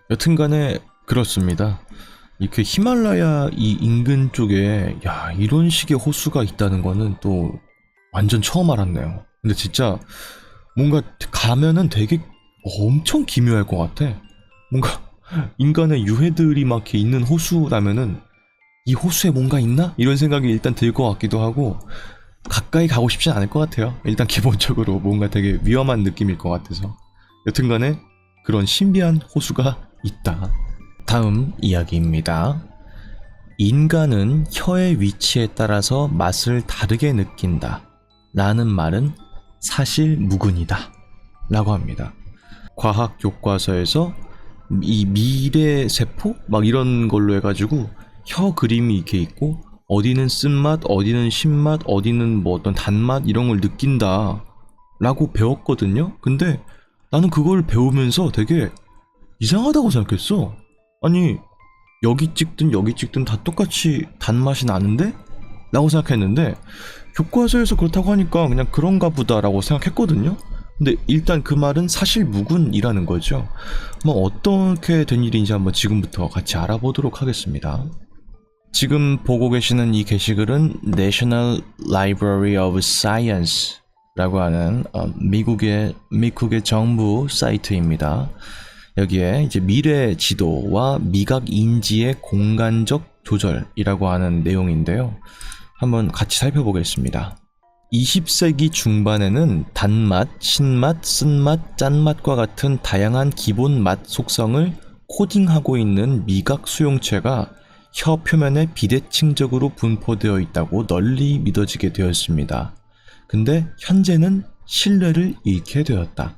여튼간에 그렇습니다. 이렇게 히말라야 이 인근 쪽에 이런 식의 호수가 있다는 거는 또 완전 처음 알았네요. 근데 진짜 뭔가 가면은 되게 엄청 기묘할 것 같아. 뭔가 인간의 유해들이 막 이렇게 있는 호수라면은 이 호수에 뭔가 있나? 이런 생각이 일단 들 것 같기도 하고 가까이 가고 싶진 않을 것 같아요. 일단 기본적으로 뭔가 되게 위험한 느낌일 것 같아서. 여튼간에 그런 신비한 호수가 있다. 다음 이야기입니다. 인간은 혀의 위치에 따라서 맛을 다르게 느낀다 라는 말은 사실 무근이다 라고 합니다. 과학 교과서에서 이 미래 세포? 막 이런 걸로 해가지고 혀 그림이 이렇게 있고 어디는 쓴맛, 어디는 신맛, 어디는 뭐 어떤 단맛 이런 걸 느낀다 라고 배웠거든요. 근데 나는 그걸 배우면서 되게 이상하다고 생각했어. 아니 여기 찍든 다 똑같이 단맛이 나는데? 라고 생각했는데 교과서에서 그렇다고 하니까 그냥 그런가 보다 라고 생각했거든요. 근데 일단 그 말은 사실 무근이라는 거죠. 뭐 어떻게 된 일인지 한번 지금부터 같이 알아보도록 하겠습니다. 지금 보고 계시는 이 게시글은 National Library of Science라고 하는 미국의 정부 사이트입니다. 여기에 이제 미래 지도와 미각 인지의 공간적 조절이라고 하는 내용인데요. 한번 같이 살펴보겠습니다. 20세기 중반에는 단맛, 신맛, 쓴맛, 짠맛과 같은 다양한 기본 맛 속성을 코딩하고 있는 미각 수용체가 혀 표면에 비대칭적으로 분포되어 있다고 널리 믿어지게 되었습니다. 근데 현재는 신뢰를 잃게 되었다.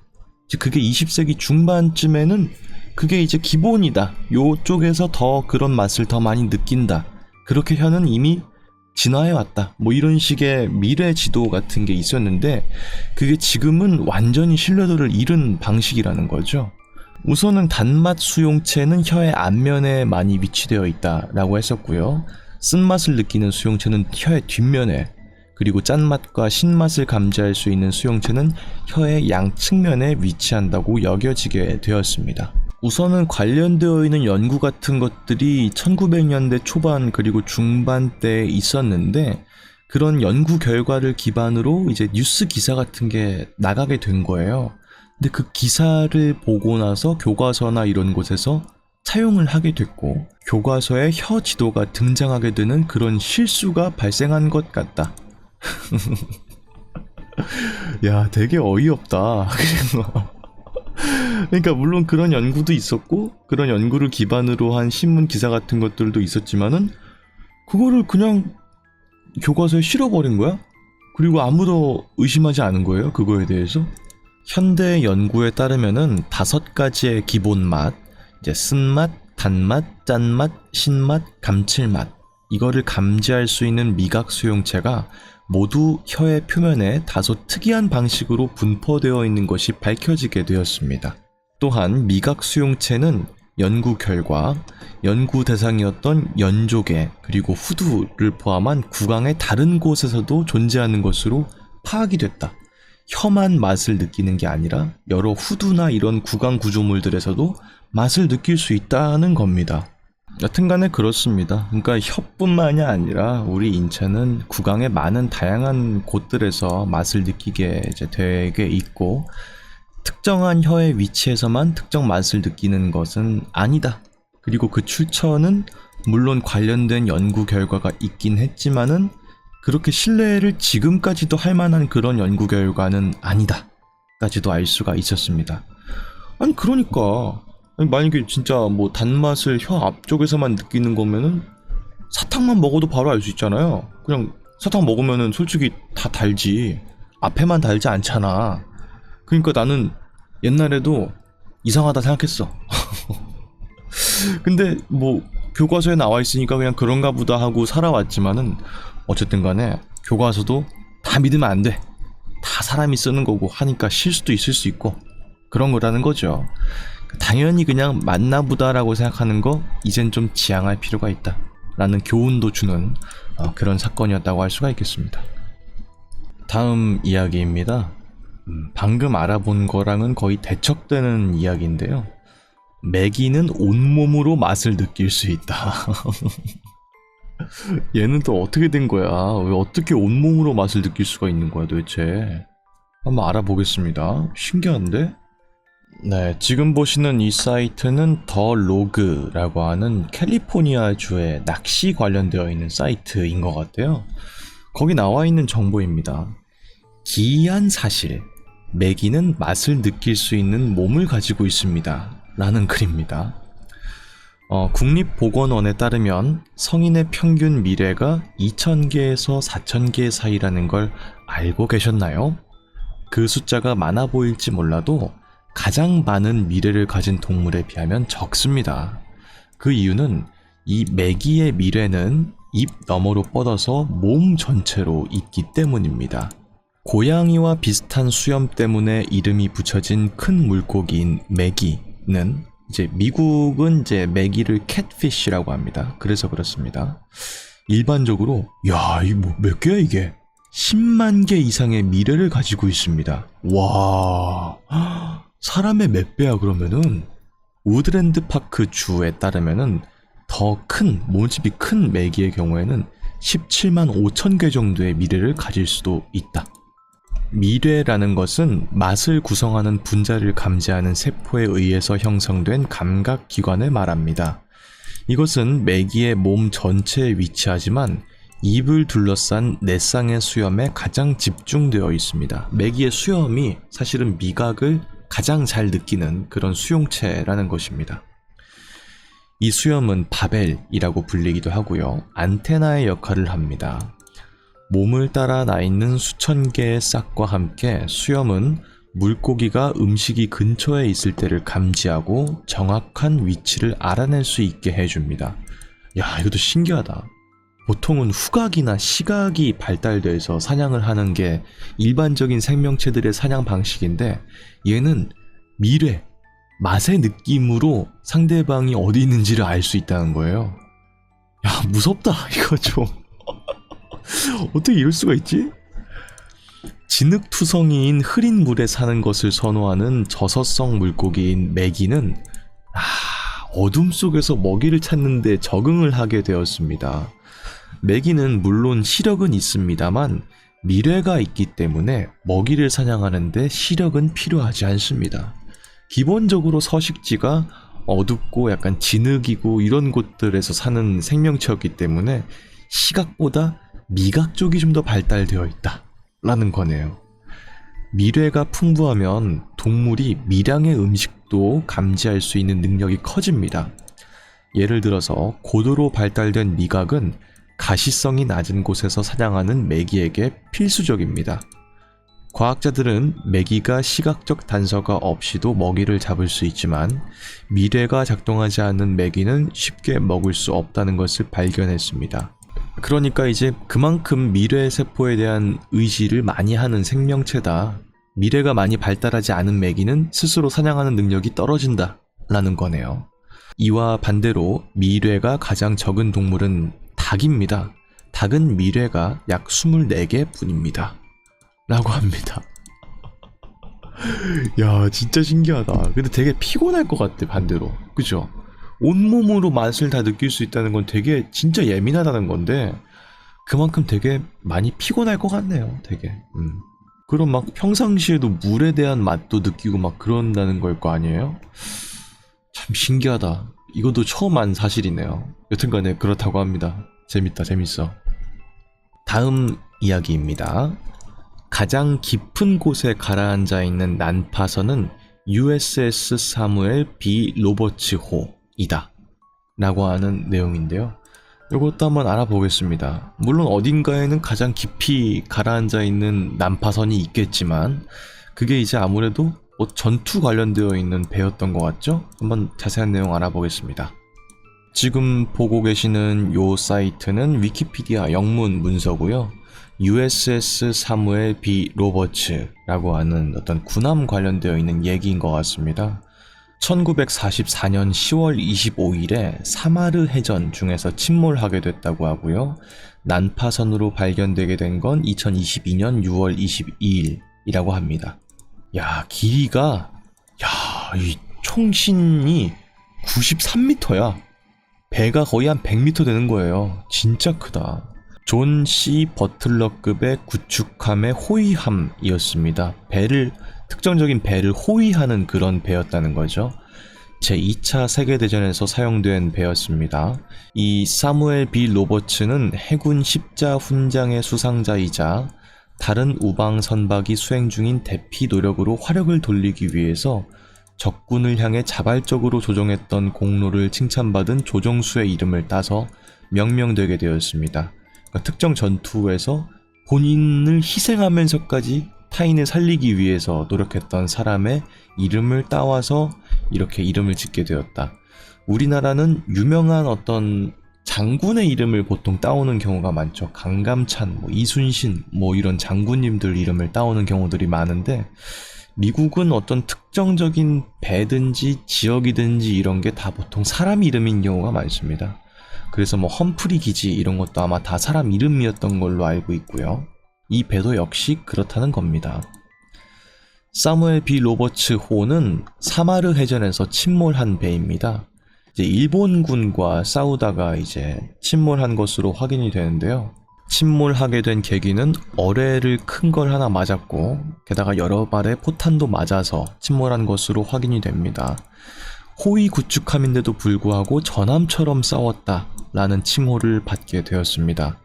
즉 그게 20세기 중반쯤에는 그게 이제 기본이다. 요쪽에서 더 그런 맛을 더 많이 느낀다. 그렇게 혀는 이미 진화해 왔다. 뭐 이런 식의 미래 지도 같은 게 있었는데 그게 지금은 완전히 신뢰도를 잃은 방식이라는 거죠. 우선은 단맛 수용체는 혀의 앞면에 많이 위치되어 있다라고 했었고요. 쓴맛을 느끼는 수용체는 혀의 뒷면에, 그리고 짠맛과 신맛을 감지할 수 있는 수용체는 혀의 양측면에 위치한다고 여겨지게 되었습니다. 우선은 관련되어 있는 연구 같은 것들이 1900년대 초반 그리고 중반 때 있었는데 그런 연구 결과를 기반으로 이제 뉴스 기사 같은 게 나가게 된 거예요. 근데 그 기사를 보고 나서 교과서나 이런 곳에서 차용을 하게 됐고 교과서에 혀 지도가 등장하게 되는 그런 실수가 발생한 것 같다. 야, 되게 어이없다. 그러니까 물론 그런 연구도 있었고 그런 연구를 기반으로 한 신문 기사 같은 것들도 있었지만은 그거를 그냥 교과서에 실어버린 거야? 그리고 아무도 의심하지 않은 거예요, 그거에 대해서? 현대 연구에 따르면은 5가지의 기본 맛, 이제 쓴맛, 단맛, 짠맛, 신맛, 감칠맛, 이거를 감지할 수 있는 미각 수용체가 모두 혀의 표면에 다소 특이한 방식으로 분포되어 있는 것이 밝혀지게 되었습니다. 또한 미각 수용체는 연구 결과, 연구 대상이었던 연조개 그리고 후두를 포함한 구강의 다른 곳에서도 존재하는 것으로 파악이 됐다. 혀만 맛을 느끼는 게 아니라 여러 후두나 이런 구강 구조물들에서도 맛을 느낄 수 있다는 겁니다. 여튼간에 그렇습니다. 그러니까 혀뿐만이 아니라 우리 인체는 구강의 많은 다양한 곳들에서 맛을 느끼게 이제 되게 있고 특정한 혀의 위치에서만 특정 맛을 느끼는 것은 아니다. 그리고 그 출처는 물론 관련된 연구 결과가 있긴 했지만은 그렇게 신뢰를 지금까지도 할 만한 그런 연구 결과는 아니다 까지도 알 수가 있었습니다. 아니 그러니까 만약에 진짜 뭐 단맛을 혀 앞쪽에서만 느끼는 거면은 사탕만 먹어도 바로 알 수 있잖아요. 그냥 사탕 먹으면은 솔직히 다 달지 앞에만 달지 않잖아. 그러니까 나는 옛날에도 이상하다 생각했어. 근데 뭐 교과서에 나와 있으니까 그냥 그런가 보다 하고 살아왔지만은 어쨌든 간에 교과서도 다 믿으면 안 돼. 다 사람이 쓰는 거고 하니까 실수도 있을 수 있고 그런 거라는 거죠. 당연히 그냥 맞나 보다라고 생각하는 거 이젠 좀 지양할 필요가 있다 라는 교훈도 주는 그런 사건이었다고 할 수가 있겠습니다. 다음 이야기입니다. 방금 알아본 거랑은 거의 대척되는 이야기인데요. 메기는 온몸으로 맛을 느낄 수 있다. 얘는 또 어떻게 된 거야? 왜 어떻게 온몸으로 맛을 느낄 수가 있는 거야 도대체? 한번 알아보겠습니다. 신기한데? 네, 지금 보시는 이 사이트는 더 로그라고 하는 캘리포니아주의 낚시 관련되어 있는 사이트인 것 같아요. 거기 나와 있는 정보입니다. 기이한 사실, 메기는 맛을 느낄 수 있는 몸을 가지고 있습니다 라는 글입니다. 국립보건원에 따르면 성인의 평균 미래가 2000개에서 4000개 사이라는 걸 알고 계셨나요? 그 숫자가 많아 보일지 몰라도 가장 많은 미래를 가진 동물에 비하면 적습니다. 그 이유는 이 메기의 미래는 입 너머로 뻗어서 몸 전체로 있기 때문입니다. 고양이와 비슷한 수염 때문에 이름이 붙여진 큰 물고기인 메기는 이제 미국은 이제 메기를 캣피쉬라고 합니다. 그래서 그렇습니다. 일반적으로 야, 이 뭐 몇 개야 이게? 10만 개 이상의 미래를 가지고 있습니다. 와, 사람의 몇 배야 그러면은? 우드랜드 파크 주에 따르면은 더 큰, 몸집이 큰 메기의 경우에는 17만 5천 개 정도의 미뢰를 가질 수도 있다. 미뢰라는 것은 맛을 구성하는 분자를 감지하는 세포에 의해서 형성된 감각기관을 말합니다. 이것은 메기의 몸 전체에 위치하지만 입을 둘러싼 내쌍의 수염에 가장 집중되어 있습니다. 메기의 수염이 사실은 미각을 가장 잘 느끼는 그런 수용체라는 것입니다. 이 수염은 바벨이라고 불리기도 하고요. 안테나의 역할을 합니다. 몸을 따라 나 있는 수천 개의 싹과 함께 수염은 물고기가 음식이 근처에 있을 때를 감지하고 정확한 위치를 알아낼 수 있게 해줍니다. 야, 이것도 신기하다. 보통은 후각이나 시각이 발달돼서 사냥을 하는 게 일반적인 생명체들의 사냥 방식인데 얘는 미뢰, 맛의 느낌으로 상대방이 어디 있는지를 알 수 있다는 거예요. 야, 무섭다 이거 좀. 어떻게 이럴 수가 있지? 진흙투성이인 흐린 물에 사는 것을 선호하는 저서성 물고기인 메기는 어둠 속에서 먹이를 찾는 데 적응을 하게 되었습니다. 메기는 물론 시력은 있습니다만 미뢰가 있기 때문에 먹이를 사냥하는 데 시력은 필요하지 않습니다. 기본적으로 서식지가 어둡고 약간 진흙이고 이런 곳들에서 사는 생명체였기 때문에 시각보다 미각 쪽이 좀 더 발달되어 있다 라는 거네요. 미뢰가 풍부하면 동물이 미량의 음식도 감지할 수 있는 능력이 커집니다. 예를 들어서 고도로 발달된 미각은 가시성이 낮은 곳에서 사냥하는 메기에게 필수적입니다. 과학자들은 메기가 시각적 단서가 없이도 먹이를 잡을 수 있지만 미뢰가 작동하지 않는 메기는 쉽게 먹을 수 없다는 것을 발견했습니다. 그러니까 이제 그만큼 미뢰 세포에 대한 의지를 많이 하는 생명체다. 미뢰가 많이 발달하지 않은 메기는 스스로 사냥하는 능력이 떨어진다 라는 거네요. 이와 반대로 미뢰가 가장 적은 동물은 닭입니다. 닭은 미뢰가 약 24개 뿐입니다 라고 합니다. 야, 진짜 신기하다. 근데 되게 피곤할 것 같아, 반대로. 그죠? 온몸으로 맛을 다 느낄 수 있다는 건 되게 진짜 예민하다는 건데 그만큼 되게 많이 피곤할 것 같네요, 되게. 그럼 막 평상시에도 물에 대한 맛도 느끼고 막 그런다는 걸 거 아니에요? 참 신기하다. 이것도 처음 안 사실이네요. 여튼간에 그렇다고 합니다. 재밌다, 재밌어. 다음 이야기입니다. 가장 깊은 곳에 가라앉아 있는 난파선은 USS 사무엘 B 로버츠호이다 라고 하는 내용인데요. 이것도 한번 알아보겠습니다. 물론 어딘가에는 가장 깊이 가라앉아 있는 난파선이 있겠지만 그게 이제 아무래도 전투 관련되어 있는 배였던 것 같죠? 한번 자세한 내용 알아보겠습니다. 지금 보고 계시는 요 사이트는 위키피디아 영문 문서고요. USS 사무엘 B 로버츠라고 하는 어떤 군함 관련되어 있는 얘기인 것 같습니다. 1944년 10월 25일에 사마르 해전 중에서 침몰하게 됐다고 하고요. 난파선으로 발견되게 된 건 2022년 6월 22일이라고 합니다. 야, 길이가 이 총신이 93m야. 배가 거의 한 100m 되는 거예요. 진짜 크다. 존 C 버틀러급의 구축함의 호위함이었습니다. 특정적인 배를 호위하는 그런 배였다는 거죠. 제2차 세계대전에서 사용된 배였습니다. 이 사무엘 B 로버츠는 해군 십자 훈장의 수상자이자 다른 우방 선박이 수행 중인 대피 노력으로 화력을 돌리기 위해서 적군을 향해 자발적으로 조종했던 공로를 칭찬받은 조종수의 이름을 따서 명명되게 되었습니다. 그러니까 특정 전투에서 본인을 희생하면서까지 타인을 살리기 위해서 노력했던 사람의 이름을 따와서 이렇게 이름을 짓게 되었다. 우리나라는 유명한 어떤 장군의 이름을 보통 따오는 경우가 많죠. 강감찬, 이순신, 이런 장군님들 이름을 따오는 경우들이 많은데 미국은 어떤 특정적인 배든지 지역이든지 이런 게 다 보통 사람 이름인 경우가 많습니다. 그래서 험프리 기지 이런 것도 아마 다 사람 이름이었던 걸로 알고 있고요. 이 배도 역시 그렇다는 겁니다. 사무엘 B 로버츠 호는 사마르 해전에서 침몰한 배입니다. 이제 일본군과 싸우다가 이제 침몰한 것으로 확인이 되는데요. 침몰하게 된 계기는 어뢰를 큰 걸 하나 맞았고 게다가 여러 발의 포탄도 맞아서 침몰한 것으로 확인이 됩니다. 호위 구축함인데도 불구하고 전함처럼 싸웠다라는 칭호를 받게 되었습니다.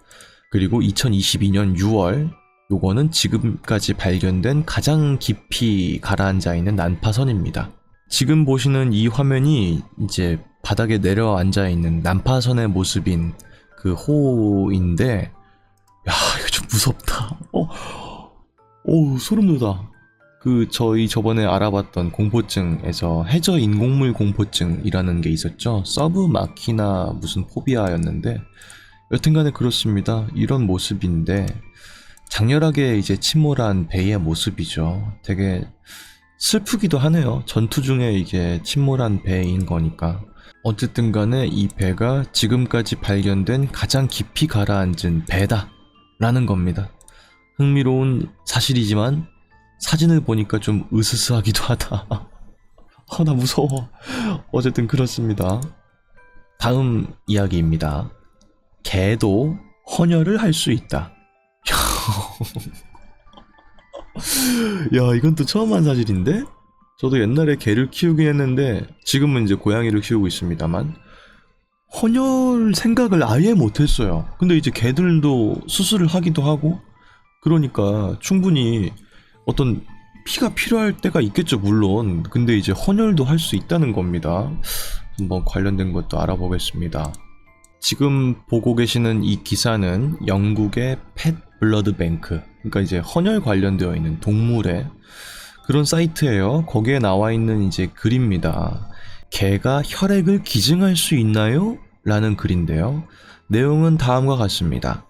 그리고 2022년 6월 요거는 지금까지 발견된 가장 깊이 가라앉아 있는 난파선입니다. 지금 보시는 이 화면이 이제 바닥에 내려앉아 있는 난파선의 모습인 그 호인데, 야, 이거 좀 무섭다. 소름 돋아. 저희 저번에 알아봤던 공포증에서 해저 인공물 공포증이라는 게 있었죠. 서브 마키나 무슨 포비아였는데, 여튼간에 그렇습니다. 이런 모습인데, 장렬하게 이제 침몰한 배의 모습이죠. 되게 슬프기도 하네요. 전투 중에 이게 침몰한 배인 거니까. 어쨌든 간에 이 배가 지금까지 발견된 가장 깊이 가라앉은 배다 라는 겁니다. 흥미로운 사실이지만 사진을 보니까 좀 으스스하기도 하다. 나 무서워. 어쨌든 그렇습니다. 다음 이야기입니다. 개도 헌혈을 할 수 있다. 야, 이건 또 처음 한 사실인데? 저도 옛날에 개를 키우긴 했는데 지금은 이제 고양이를 키우고 있습니다만 헌혈 생각을 아예 못했어요. 근데 이제 개들도 수술을 하기도 하고 그러니까 충분히 어떤 피가 필요할 때가 있겠죠, 물론. 근데 이제 헌혈도 할 수 있다는 겁니다. 한번 관련된 것도 알아보겠습니다. 지금 보고 계시는 이 기사는 영국의 펫 블러드 뱅크, 그러니까 이제 헌혈 관련되어 있는 동물의 그런 사이트예요. 거기에 나와 있는 이제 글입니다. 개가 혈액을 기증할 수 있나요? 라는 글인데요. 내용은 다음과 같습니다.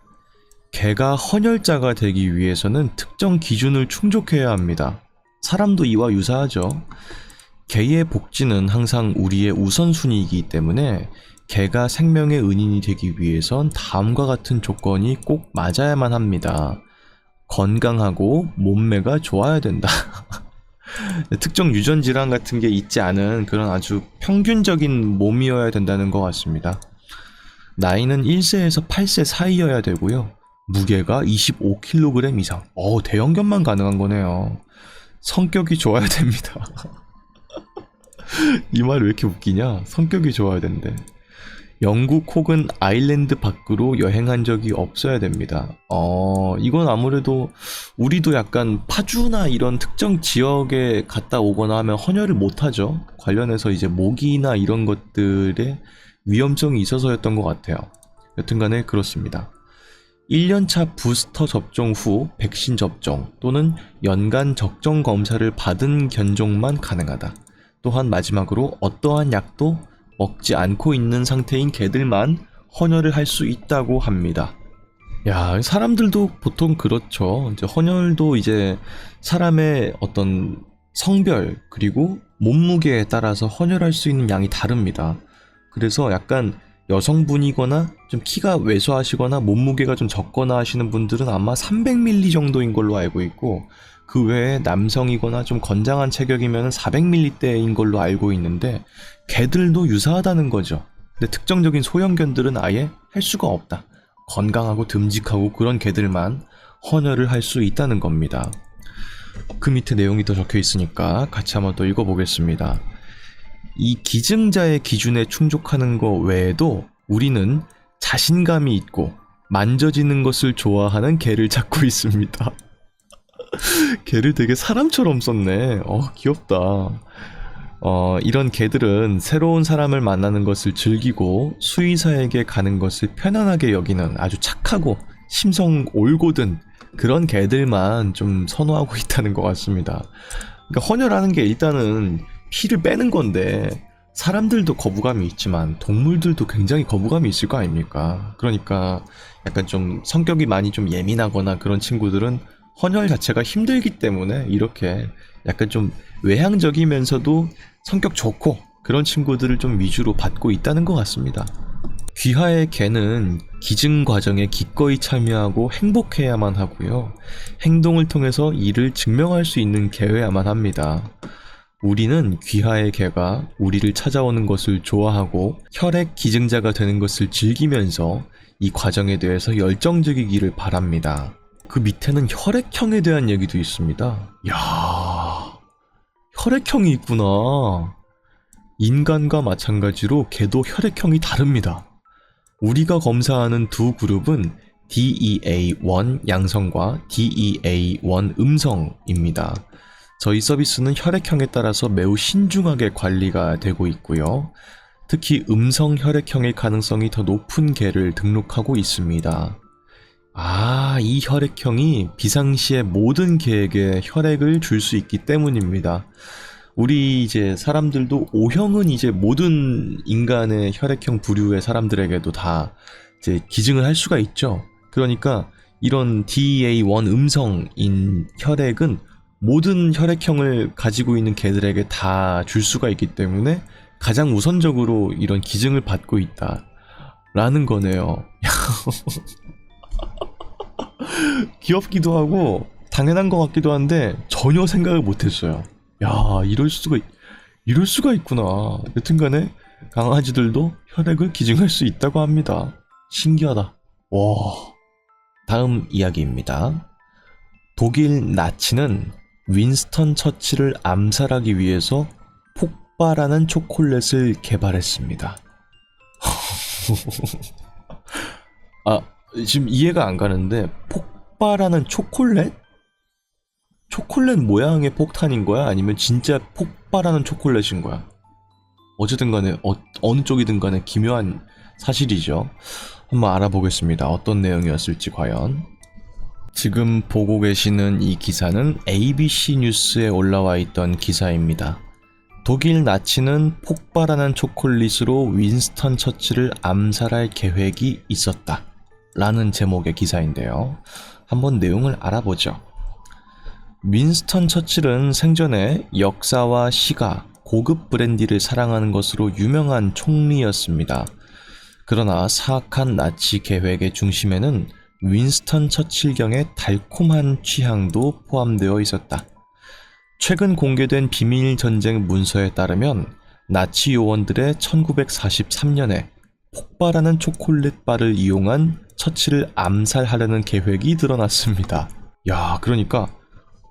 개가 헌혈자가 되기 위해서는 특정 기준을 충족해야 합니다. 사람도 이와 유사하죠. 개의 복지는 항상 우리의 우선순위이기 때문에 개가 생명의 은인이 되기 위해선 다음과 같은 조건이 꼭 맞아야만 합니다. 건강하고 몸매가 좋아야 된다. 특정 유전 질환 같은 게 있지 않은 그런 아주 평균적인 몸이어야 된다는 것 같습니다. 나이는 1세에서 8세 사이여야 되고요. 무게가 25kg 이상. 대형견만 가능한 거네요. 성격이 좋아야 됩니다. 이 말 왜 이렇게 웃기냐? 성격이 좋아야 된대. 영국 혹은 아일랜드 밖으로 여행한 적이 없어야 됩니다. 이건 아무래도 우리도 약간 파주나 이런 특정 지역에 갔다 오거나 하면 헌혈을 못하죠. 관련해서 이제 모기나 이런 것들의 위험성이 있어서였던 것 같아요. 여튼간에 그렇습니다. 1년차 부스터 접종 후 백신 접종 또는 연간 적정 검사를 받은 견종만 가능하다. 또한 마지막으로 어떠한 약도 먹지 않고 있는 상태인 개들만 헌혈을 할 수 있다고 합니다. 야, 사람들도 보통 그렇죠. 이제 헌혈도 이제 사람의 어떤 성별 그리고 몸무게에 따라서 헌혈할 수 있는 양이 다릅니다. 그래서 약간 여성분이거나 좀 키가 왜소하시거나 몸무게가 좀 적거나 하시는 분들은 아마 300ml 정도인 걸로 알고 있고, 그 외에 남성이거나 좀 건장한 체격이면 400ml대인 걸로 알고 있는데 개들도 유사하다는 거죠. 근데 특정적인 소형견들은 아예 할 수가 없다. 건강하고 듬직하고 그런 개들만 헌혈을 할 수 있다는 겁니다. 그 밑에 내용이 더 적혀 있으니까 같이 한번 또 읽어보겠습니다. 이 기증자의 기준에 충족하는 것 외에도 우리는 자신감이 있고 만져지는 것을 좋아하는 개를 찾고 있습니다. 개를 되게 사람처럼 썼네. 귀엽다. 이런 개들은 새로운 사람을 만나는 것을 즐기고 수의사에게 가는 것을 편안하게 여기는 아주 착하고 심성 올곧은 그런 개들만 좀 선호하고 있다는 것 같습니다. 그러니까 헌혈하는 게 일단은 피를 빼는 건데 사람들도 거부감이 있지만 동물들도 굉장히 거부감이 있을 거 아닙니까? 그러니까 약간 좀 성격이 많이 좀 예민하거나 그런 친구들은 헌혈 자체가 힘들기 때문에 이렇게 약간 좀 외향적이면서도 성격 좋고 그런 친구들을 좀 위주로 받고 있다는 것 같습니다. 귀하의 개는 기증 과정에 기꺼이 참여하고 행복해야만 하고요. 행동을 통해서 이를 증명할 수 있는 개여야만 합니다. 우리는 귀하의 개가 우리를 찾아오는 것을 좋아하고 혈액 기증자가 되는 것을 즐기면서 이 과정에 대해서 열정적이기를 바랍니다. 그 밑에는 혈액형에 대한 얘기도 있습니다. 이야, 혈액형이 있구나. 인간과 마찬가지로 개도 혈액형이 다릅니다. 우리가 검사하는 두 그룹은 DEA1 양성과 DEA1 음성입니다. 저희 서비스는 혈액형에 따라서 매우 신중하게 관리가 되고 있고요. 특히 음성 혈액형의 가능성이 더 높은 개를 등록하고 있습니다. 이 혈액형이 비상시에 모든 개에게 혈액을 줄 수 있기 때문입니다. 우리 이제 사람들도 O형은 이제 모든 인간의 혈액형 부류의 사람들에게도 다 이제 기증을 할 수가 있죠. 그러니까 이런 DEA1 음성인 혈액은 모든 혈액형을 가지고 있는 개들에게 다 줄 수가 있기 때문에 가장 우선적으로 이런 기증을 받고 있다 라는 거네요. 귀엽기도 하고 당연한 것 같기도 한데 전혀 생각을 못했어요. 야, 이럴 수가 있구나. 여튼간에 강아지들도 혈액을 기증할 수 있다고 합니다. 신기하다. 와. 다음 이야기입니다. 독일 나치는 윈스턴 처칠을 암살하기 위해서 폭발하는 초콜릿을 개발했습니다. 지금 이해가 안 가는데 폭발하는 초콜릿? 초콜릿 모양의 폭탄인 거야? 아니면 진짜 폭발하는 초콜릿인 거야? 어쨌든 간에 어느 쪽이든 간에 기묘한 사실이죠. 한번 알아보겠습니다. 어떤 내용이었을지 과연. 지금 보고 계시는 이 기사는 ABC 뉴스에 올라와 있던 기사입니다. 독일 나치는 폭발하는 초콜릿으로 윈스턴 처칠을 암살할 계획이 있었다 라는 제목의 기사인데요. 한번 내용을 알아보죠. 윈스턴 처칠은 생전에 역사와 시가, 고급 브랜디를 사랑하는 것으로 유명한 총리였습니다. 그러나 사악한 나치 계획의 중심에는 윈스턴 처칠경의 달콤한 취향도 포함되어 있었다. 최근 공개된 비밀 전쟁 문서에 따르면 나치 요원들의 1943년에 폭발하는 초콜릿 바를 이용한 처칠을 암살하려는 계획이 드러났습니다. 야, 그러니까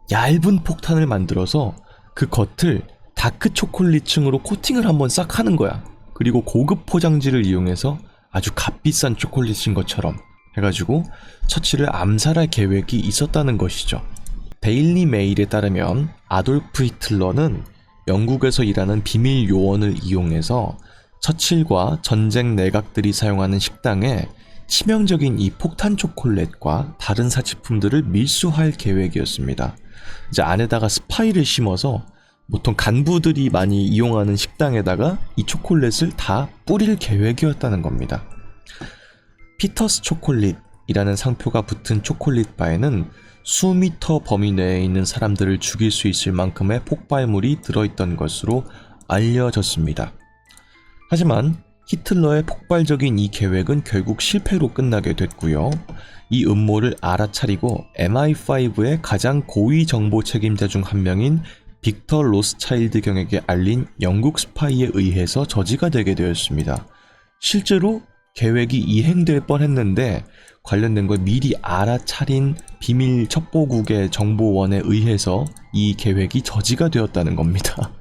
얇은 폭탄을 만들어서 그 겉을 다크 초콜릿층으로 코팅을 한번 싹 하는 거야. 그리고 고급 포장지를 이용해서 아주 값비싼 초콜릿인 것처럼 해가지고 처칠을 암살할 계획이 있었다는 것이죠. 데일리 메일에 따르면 아돌프 히틀러는 영국에서 일하는 비밀 요원을 이용해서 처칠과 전쟁 내각들이 사용하는 식당에 치명적인 이 폭탄 초콜릿과 다른 사치품들을 밀수할 계획이었습니다. 이제 안에다가 스파이를 심어서 보통 간부들이 많이 이용하는 식당에다가 이 초콜릿을 다 뿌릴 계획이었다는 겁니다. 피터스 초콜릿이라는 상표가 붙은 초콜릿 바에는 수미터 범위 내에 있는 사람들을 죽일 수 있을 만큼의 폭발물이 들어있던 것으로 알려졌습니다. 하지만 히틀러의 폭발적인 이 계획은 결국 실패로 끝나게 됐고요. 이 음모를 알아차리고 MI5의 가장 고위 정보 책임자 중 한 명인 빅터 로스차일드 경에게 알린 영국 스파이에 의해서 저지가 되게 되었습니다. 실제로 계획이 이행될 뻔했는데 관련된 걸 미리 알아차린 비밀 첩보국의 정보원에 의해서 이 계획이 저지가 되었다는 겁니다.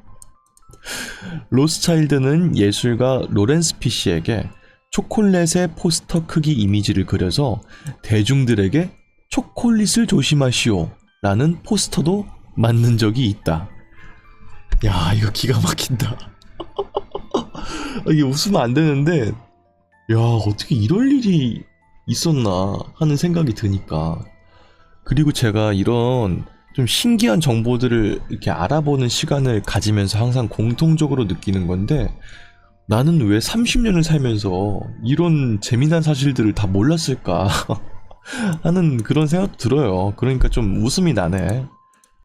로스차일드는 예술가 로렌스 피시에게 초콜릿의 포스터 크기 이미지를 그려서 대중들에게 초콜릿을 조심하시오 라는 포스터도 만든 적이 있다. 야, 이거 기가 막힌다. 이게 웃으면 안 되는데, 야, 어떻게 이럴 일이 있었나 하는 생각이 드니까. 그리고 제가 이런 좀 신기한 정보들을 이렇게 알아보는 시간을 가지면서 항상 공통적으로 느끼는 건데, 나는 왜 30년을 살면서 이런 재미난 사실들을 다 몰랐을까 하는 그런 생각도 들어요. 그러니까 좀 웃음이 나네.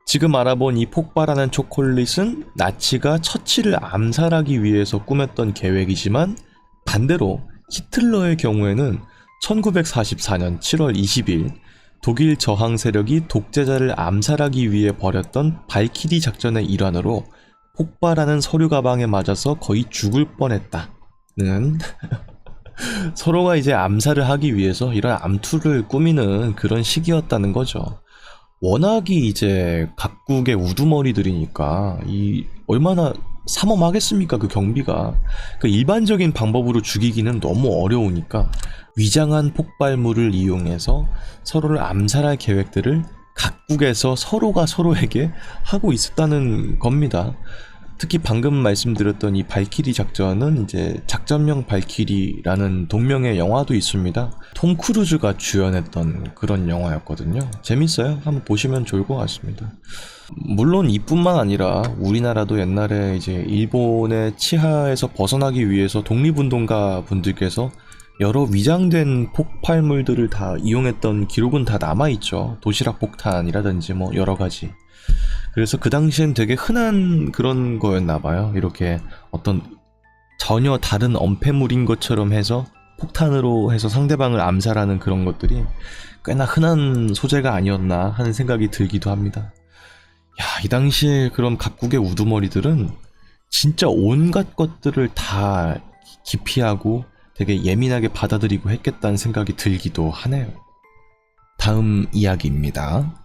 지금 알아본 이 폭발하는 초콜릿은 나치가 처칠을 암살하기 위해서 꾸몄던 계획이지만 반대로 히틀러의 경우에는 1944년 7월 20일 독일 저항 세력이 독재자를 암살하기 위해 벌였던 발키리 작전의 일환으로 폭발하는 서류 가방에 맞아서 거의 죽을 뻔했다는 서로가 이제 암살을 하기 위해서 이런 암투를 꾸미는 그런 시기였다는 거죠. 워낙이 이제 각국의 우두머리들이니까 이 얼마나 삼엄하겠습니까, 그 경비가. 그 일반적인 방법으로 죽이기는 너무 어려우니까 위장한 폭발물을 이용해서 서로를 암살할 계획들을 각국에서 서로가 서로에게 하고 있었다는 겁니다. 특히 방금 말씀드렸던 이 발키리 작전은 이제 작전명 발키리라는 동명의 영화도 있습니다. 톰 크루즈가 주연했던 그런 영화였거든요. 재밌어요. 한번 보시면 좋을 것 같습니다. 물론 이뿐만 아니라 우리나라도 옛날에 이제 일본의 치하에서 벗어나기 위해서 독립운동가 분들께서 여러 위장된 폭발물들을 다 이용했던 기록은 다 남아있죠. 도시락 폭탄이라든지 뭐 여러 가지. 그래서 그 당시엔 되게 흔한 그런 거였나봐요. 이렇게 어떤 전혀 다른 엄폐물인 것처럼 해서 폭탄으로 해서 상대방을 암살하는 그런 것들이 꽤나 흔한 소재가 아니었나 하는 생각이 들기도 합니다. 야, 이 당시에 그런 각국의 우두머리들은 진짜 온갖 것들을 다 기피하고 되게 예민하게 받아들이고 했겠다는 생각이 들기도 하네요. 다음 이야기입니다.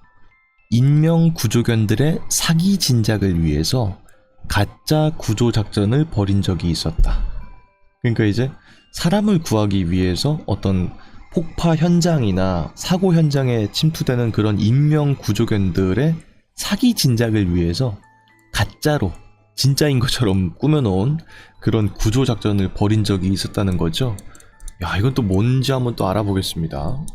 인명 구조견들의 사기 진작을 위해서 가짜 구조 작전을 벌인 적이 있었다. 그러니까 이제 사람을 구하기 위해서 어떤 폭파 현장이나 사고 현장에 침투되는 그런 인명 구조견들의 사기 진작을 위해서 가짜로 진짜인 것처럼 꾸며놓은 그런 구조 작전을 벌인 적이 있었다는 거죠. 야, 이건 또 뭔지 한번 또 알아보겠습니다.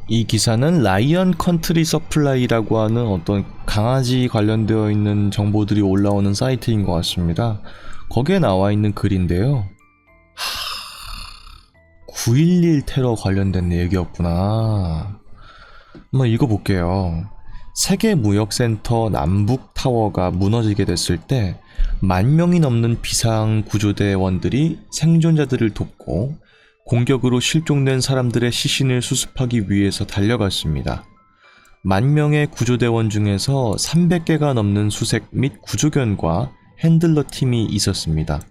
이 기사는 라이언 컨트리 서플라이라고 하는 어떤 강아지 관련되어 있는 정보들이 올라오는 사이트인 것 같습니다. 거기에 나와 있는 글인데요. 9.11 테러 관련된 얘기였구나. 한번 읽어볼게요. 세계무역센터 남북타워가 무너지게 됐을 때 10,000명이 넘는 비상구조대원들이 생존자들을 돕고 공격으로 실종된 사람들의 시신을 수습하기 위해서 달려갔습니다. 10,000명의 구조대원 중에서 300개가 넘는 수색 및 구조견과 핸들러 팀이 있었습니다.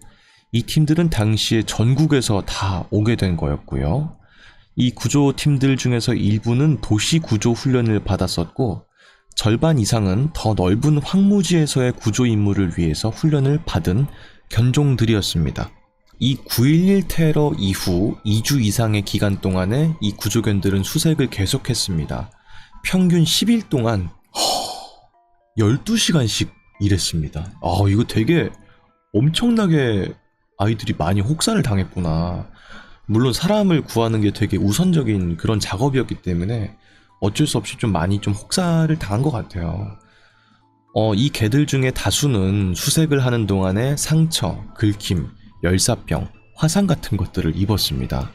이 팀들은 당시에 전국에서 다 오게 된 거였고요. 이 구조팀들 중에서 일부는 도시 구조 훈련을 받았었고 절반 이상은 더 넓은 황무지에서의 구조 임무를 위해서 훈련을 받은 견종들이었습니다. 이 9.11 테러 이후 2주 이상의 기간 동안에 이 구조견들은 수색을 계속했습니다. 평균 10일 동안 12시간씩 일했습니다. 이거 되게 엄청나게 아이들이 많이 혹사를 당했구나. 물론 사람을 구하는 게 되게 우선적인 그런 작업이었기 때문에 어쩔 수 없이 좀 많이 좀 혹사를 당한 것 같아요. 이 개들 중에 다수는 수색을 하는 동안에 상처, 긁힘, 열사병, 화상 같은 것들을 입었습니다.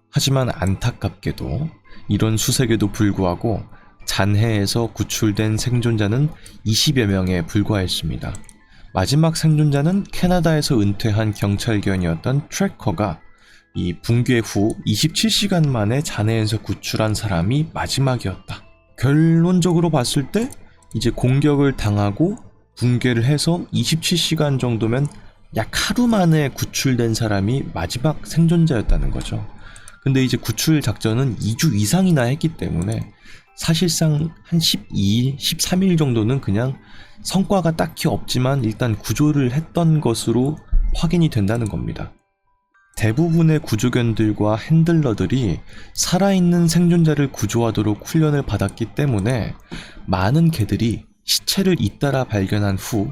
하지만 안타깝게도 이런 수색에도 불구하고 잔해에서 구출된 생존자는 20여 명에 불과했습니다. 마지막 생존자는 캐나다에서 은퇴한 경찰견이었던 트래커가 이 붕괴 후 27시간 만에 잔해에서 구출한 사람이 마지막이었다. 결론적으로 봤을 때 이제 공격을 당하고 붕괴를 해서 27시간 정도면 약 하루 만에 구출된 사람이 마지막 생존자였다는 거죠. 근데 이제 구출 작전은 2주 이상이나 했기 때문에 사실상 한 12일, 13일 정도는 그냥 성과가 딱히 없지만 일단 구조를 했던 것으로 확인이 된다는 겁니다. 대부분의 구조견들과 핸들러들이 살아있는 생존자를 구조하도록 훈련을 받았기 때문에 많은 개들이 시체를 잇따라 발견한 후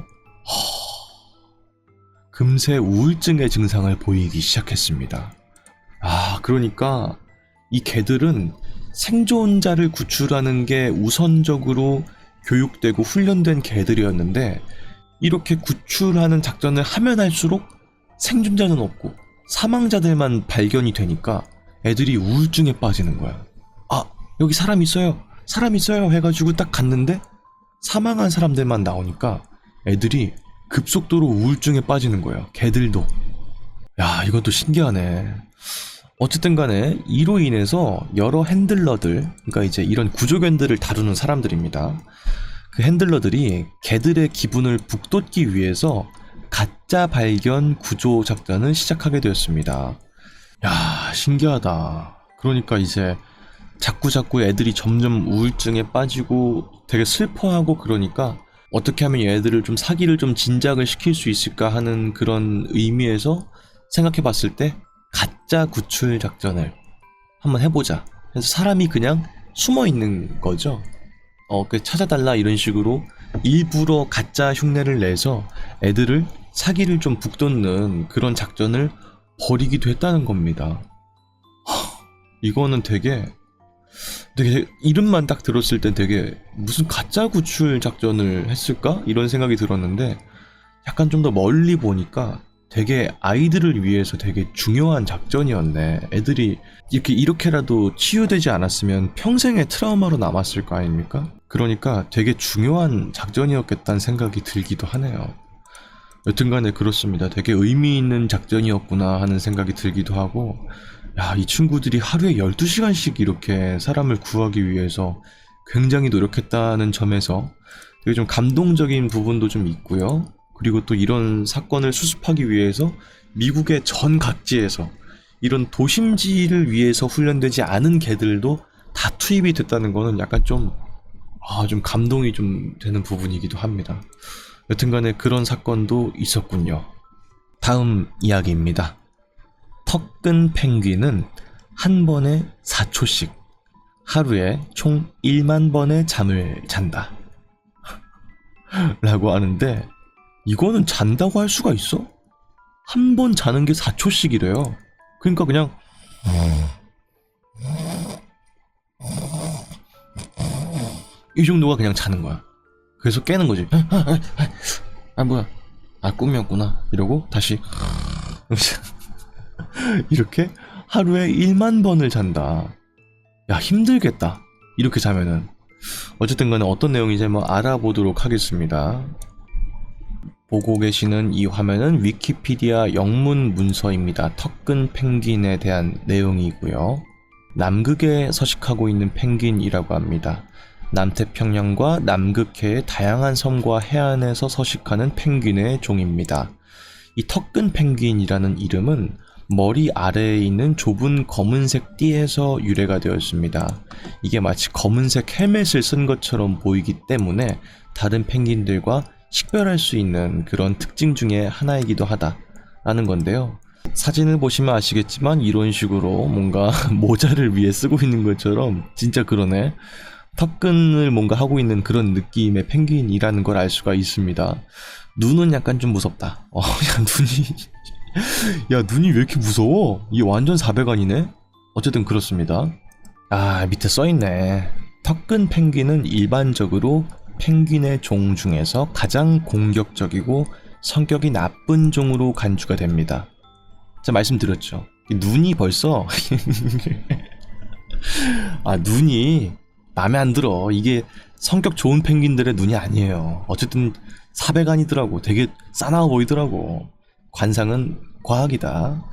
금세 우울증의 증상을 보이기 시작했습니다. 그러니까 이 개들은 생존자를 구출하는 게 우선적으로 교육되고 훈련된 개들이었는데 이렇게 구출하는 작전을 하면 할수록 생존자는 없고 사망자들만 발견이 되니까 애들이 우울증에 빠지는 거야. 여기 사람 있어요 해가지고 딱 갔는데 사망한 사람들만 나오니까 애들이 급속도로 우울증에 빠지는 거예요. 개들도. 야, 이건 또 신기하네. 어쨌든 간에 이로 인해서 여러 핸들러들, 그러니까 이제 이런 구조견들을 다루는 사람들입니다. 그 핸들러들이 개들의 기분을 북돋기 위해서 가짜 발견 구조 작전을 시작하게 되었습니다. 야, 신기하다. 그러니까 이제 자꾸 애들이 점점 우울증에 빠지고 되게 슬퍼하고 그러니까 어떻게 하면 얘들을 좀 사기를 좀 진작을 시킬 수 있을까 하는 그런 의미에서 생각해 봤을 때 가짜 구출 작전을 한번 해보자. 그래서 사람이 그냥 숨어 있는 거죠. 그 찾아달라 이런 식으로 일부러 가짜 흉내를 내서 애들을 사기를 좀 북돋는 그런 작전을 벌이기도 했다는 겁니다. 이거는 되게 이름만 딱 들었을 땐 되게 무슨 가짜 구출 작전을 했을까? 이런 생각이 들었는데 약간 좀 더 멀리 보니까 되게 아이들을 위해서 되게 중요한 작전이었네. 애들이 이렇게라도 치유되지 않았으면 평생의 트라우마로 남았을 거 아닙니까? 그러니까 되게 중요한 작전이었겠다는 생각이 들기도 하네요. 여튼간에 그렇습니다. 되게 의미 있는 작전이었구나 하는 생각이 들기도 하고, 야, 이 친구들이 하루에 12시간씩 이렇게 사람을 구하기 위해서 굉장히 노력했다는 점에서 되게 좀 감동적인 부분도 좀 있고요. 그리고 또 이런 사건을 수습하기 위해서 미국의 전 각지에서 이런 도심지를 위해서 훈련되지 않은 개들도 다 투입이 됐다는 거는 약간 좀 감동이 좀 되는 부분이기도 합니다. 여튼간에 그런 사건도 있었군요. 다음 이야기입니다. 턱근 펭귄은 한 번에 4초씩 하루에 총 1만 번의 잠을 잔다 라고 하는데, 이거는 잔다고 할 수가 있어? 한 번 자는 게 4초씩이래요. 그러니까 그냥 이 정도가 그냥 자는 거야. 그래서 깨는 거지. 뭐야, 꿈이었구나 이러고 다시 이렇게 하루에 1만 번을 잔다. 야, 힘들겠다 이렇게 자면은. 어쨌든 간에 어떤 내용인지 한번 알아보도록 하겠습니다. 보고 계시는 이 화면은 위키피디아 영문 문서입니다. 턱근 펭귄에 대한 내용이고요. 남극에 서식하고 있는 펭귄이라고 합니다. 남태평양과 남극해의 다양한 섬과 해안에서 서식하는 펭귄의 종입니다. 이 턱근 펭귄이라는 이름은 머리 아래에 있는 좁은 검은색 띠에서 유래가 되었습니다. 이게 마치 검은색 헬멧을 쓴 것처럼 보이기 때문에 다른 펭귄들과 식별할 수 있는 그런 특징 중에 하나이기도 하다라는 건데요. 사진을 보시면 아시겠지만 이런 식으로 뭔가 모자를 위에 쓰고 있는 것처럼 진짜 그러네. 턱근을 뭔가 하고 있는 그런 느낌의 펭귄이라는 걸 알 수가 있습니다. 눈은 약간 좀 무섭다. 눈이 왜 이렇게 무서워? 이게 완전 400안이네? 어쨌든 그렇습니다. 밑에 써있네. 턱근 펭귄은 일반적으로 펭귄의 종 중에서 가장 공격적이고 성격이 나쁜 종으로 간주가 됩니다. 제가 말씀드렸죠. 눈이 벌써 눈이 마음에 안 들어. 이게 성격 좋은 펭귄들의 눈이 아니에요. 어쨌든 400안이더라고. 되게 싸나워 보이더라고. 관상은 과학이다.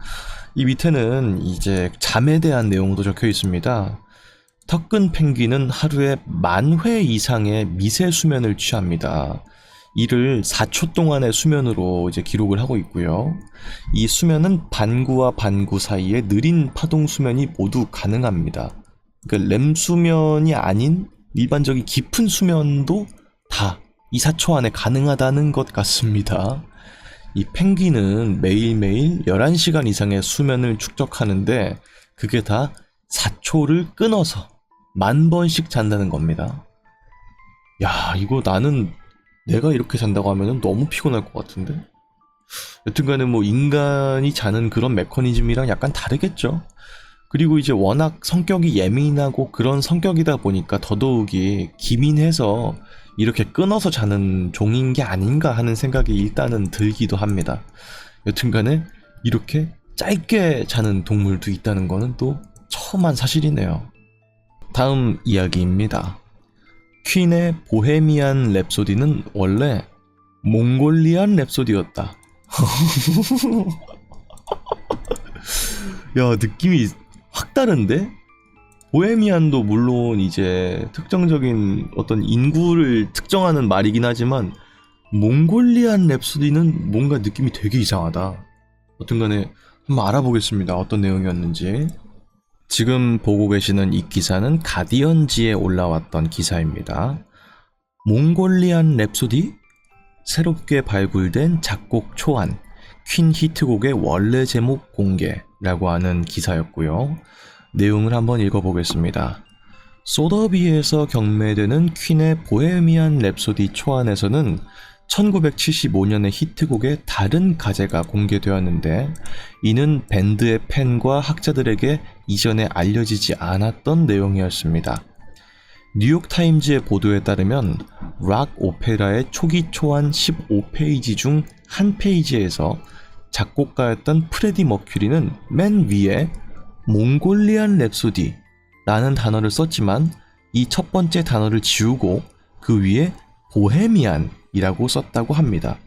이 밑에는 이제 잠에 대한 내용도 적혀 있습니다. 턱근 펭귄은 하루에 10,000회 이상의 미세 수면을 취합니다. 이를 4초 동안의 수면으로 이제 기록을 하고 있고요. 이 수면은 반구와 반구 사이에 느린 파동 수면이 모두 가능합니다. 그러니까 렘 수면이 아닌 일반적인 깊은 수면도 다 2~4초 안에 가능하다는 것 같습니다. 이 펭귄은 매일매일 11시간 이상의 수면을 축적하는데 그게 다 4초를 끊어서 10,000번씩 잔다는 겁니다. 야, 이거 나는 내가 이렇게 잔다고 하면 너무 피곤할 것 같은데? 여튼간에 뭐 인간이 자는 그런 메커니즘이랑 약간 다르겠죠. 그리고 이제 워낙 성격이 예민하고 그런 성격이다 보니까 더더욱이 기민해서 이렇게 끊어서 자는 종인 게 아닌가 하는 생각이 일단은 들기도 합니다. 여튼간에 이렇게 짧게 자는 동물도 있다는 거는 또 처음 한 사실이네요. 다음 이야기입니다. 퀸의 보헤미안 랩소디는 원래 몽골리안 랩소디였다. 야, 느낌이 확 다른데? 보헤미안도 물론 이제 특정적인 어떤 인구를 특정하는 말이긴 하지만 몽골리안 랩소디는 뭔가 느낌이 되게 이상하다. 여튼간에 한번 알아보겠습니다. 어떤 내용이었는지. 지금 보고 계시는 이 기사는 가디언지에 올라왔던 기사입니다. 몽골리안 랩소디? 새롭게 발굴된 작곡 초안, 퀸 히트곡의 원래 제목 공개라고 하는 기사였고요. 내용을 한번 읽어보겠습니다. 소더비에서 경매되는 퀸의 보헤미안 랩소디 초안에서는 1975년의 히트곡의 다른 가제가 공개되었는데 이는 밴드의 팬과 학자들에게 이전에 알려지지 않았던 내용이었습니다. 뉴욕타임즈의 보도에 따르면 락 오페라의 초기 초안 15페이지 중 한 페이지에서 작곡가였던 프레디 머큐리는 맨 위에 몽골리안 랩소디 라는 단어를 썼지만 이 첫 번째 단어를 지우고 그 위에 보헤미안 이라고 썼다고 합니다.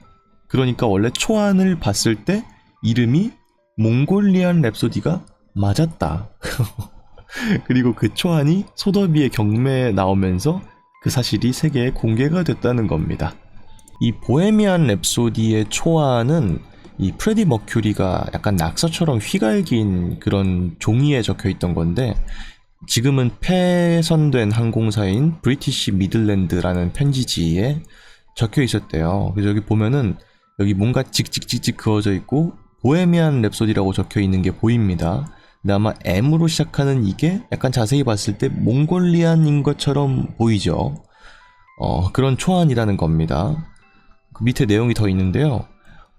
그러니까 원래 초안을 봤을 때 이름이 몽골리안 랩소디가 맞았다. 그리고 그 초안이 소더비의 경매에 나오면서 그 사실이 세계에 공개가 됐다는 겁니다. 이 보헤미안 랩소디의 초안은 이 프레디 머큐리가 약간 낙서처럼 휘갈긴 그런 종이에 적혀 있던 건데 지금은 폐선된 항공사인 브리티시 미들랜드라는 편지지에 적혀 있었대요. 그래서 여기 보면은 여기 뭔가 찍찍찍찍 그어져 있고 보헤미안 랩소디라고 적혀 있는 게 보입니다. 근데 아마 M으로 시작하는 이게 약간 자세히 봤을 때 몽골리안인 것처럼 보이죠. 그런 초안이라는 겁니다. 그 밑에 내용이 더 있는데요.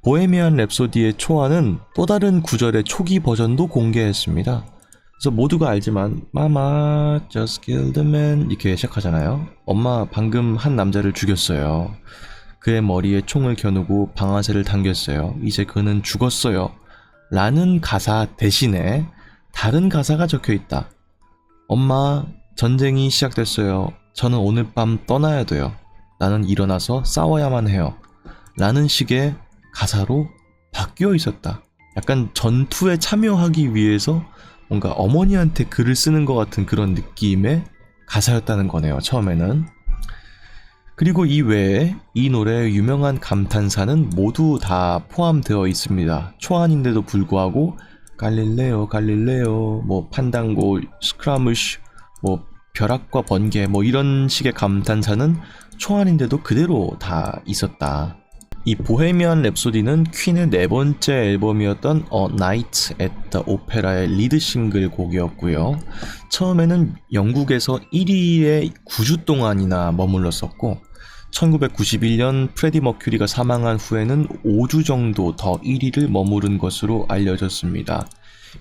보헤미안 랩소디의 초안은 또 다른 구절의 초기 버전도 공개했습니다. 그래서 모두가 알지만 Mama just killed a man 이렇게 시작하잖아요. 엄마 방금 한 남자를 죽였어요. 그의 머리에 총을 겨누고 방아쇠를 당겼어요. 이제 그는 죽었어요. 라는 가사 대신에 다른 가사가 적혀 있다. 엄마, 전쟁이 시작됐어요. 저는 오늘 밤 떠나야 돼요. 나는 일어나서 싸워야만 해요. 라는 식의 가사로 바뀌어 있었다. 약간 전투에 참여하기 위해서 뭔가 어머니한테 글을 쓰는 것 같은 그런 느낌의 가사였다는 거네요, 처음에는. 그리고 이 외에 이 노래의 유명한 감탄사는 모두 다 포함되어 있습니다. 초안인데도 불구하고 갈릴레오 갈릴레오 뭐 판당고 스크라무쉬 뭐 벼락과 번개 뭐 이런 식의 감탄사는 초안인데도 그대로 다 있었다. 이 보헤미안 랩소디는 퀸의 네 번째 앨범이었던 A Night at the Opera의 리드 싱글 곡이었고요. 처음에는 영국에서 1위에 9주 동안이나 머물렀었고 1991년 프레디 머큐리가 사망한 후에는 5주 정도 더 1위를 머무른 것으로 알려졌습니다.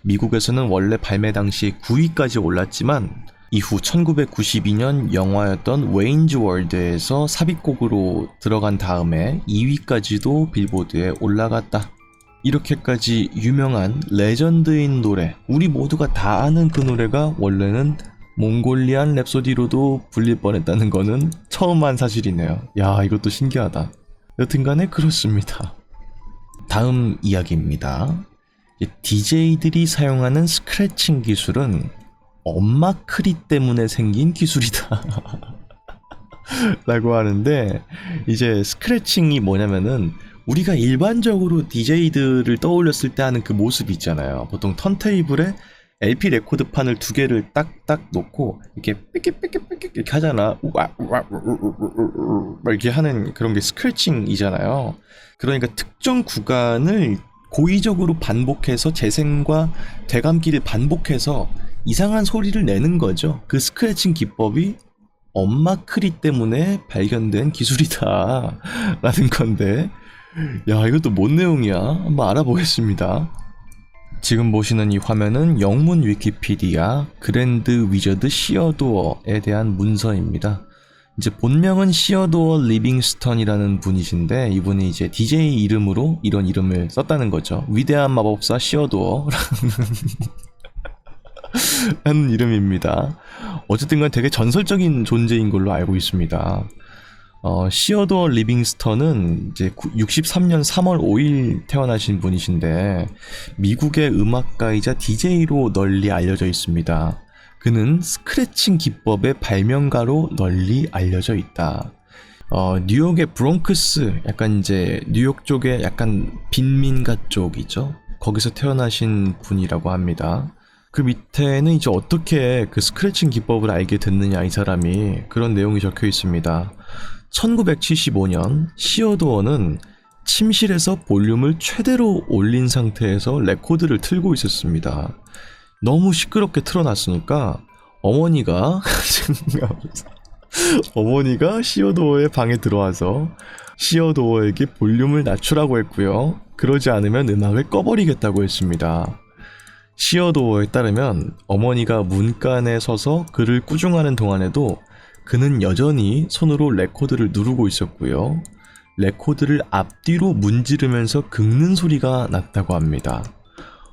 미국에서는 원래 발매 당시 9위까지 올랐지만 이후 1992년 영화였던 웨인즈 월드에서 삽입곡으로 들어간 다음에 2위까지도 빌보드에 올라갔다. 이렇게까지 유명한 레전드인 노래, 우리 모두가 다 아는 그 노래가 원래는 몽골리안 랩소디로도 불릴 뻔했다는 거는 처음 한 사실이네요. 야, 이것도 신기하다. 여튼간에 그렇습니다. 다음 이야기입니다. DJ들이 사용하는 스크래칭 기술은 엄마 크리 때문에 생긴 기술이다 라고 하는데, 이제 스크래칭이 뭐냐면은 우리가 일반적으로 DJ들을 떠올렸을 때 하는 그 모습 있잖아요. 보통 턴테이블에 LP 레코드판을 두 개를 딱딱 놓고 이렇게 삐끼삐끼삐끼 이렇게 하잖아. 막 이렇게 하는 그런 게 스크래칭이잖아요. 그러니까 특정 구간을 고의적으로 반복해서 재생과 되감기를 반복해서 이상한 소리를 내는 거죠. 그 스크래칭 기법이 엄마 크리 때문에 발견된 기술이다 라는 건데, 야, 이것도 뭔 내용이야? 한번 알아보겠습니다. 지금 보시는 이 화면은 영문 위키피디아 그랜드 위저드 시어도어에 대한 문서입니다. 이제 본명은 시어도어 리빙스턴이라는 분이신데, 이분이 이제 DJ 이름으로 이런 이름을 썼다는 거죠. 위대한 마법사 시어도어라는 하는 이름입니다. 어쨌든 간 되게 전설적인 존재인 걸로 알고 있습니다. 시어도어 리빙스턴은 이제 63년 3월 5일 태어나신 분이신데 미국의 음악가이자 DJ로 널리 알려져 있습니다. 그는 스크래칭 기법의 발명가로 널리 알려져 있다. 뉴욕의 브롱크스, 약간 이제 뉴욕 쪽의 약간 빈민가 쪽이죠. 거기서 태어나신 분이라고 합니다. 그 밑에는 이제 어떻게 그 스크래칭 기법을 알게 됐느냐, 이 사람이. 그런 내용이 적혀 있습니다. 1975년 시어도어는 침실에서 볼륨을 최대로 올린 상태에서 레코드를 틀고 있었습니다. 너무 시끄럽게 틀어놨으니까 어머니가 시어도어의 방에 들어와서 시어도어에게 볼륨을 낮추라고 했고요. 그러지 않으면 음악을 꺼버리겠다고 했습니다. 시어도어에 따르면 어머니가 문간에 서서 그를 꾸중하는 동안에도 그는 여전히 손으로 레코드를 누르고 있었고요. 레코드를 앞뒤로 문지르면서 긁는 소리가 났다고 합니다.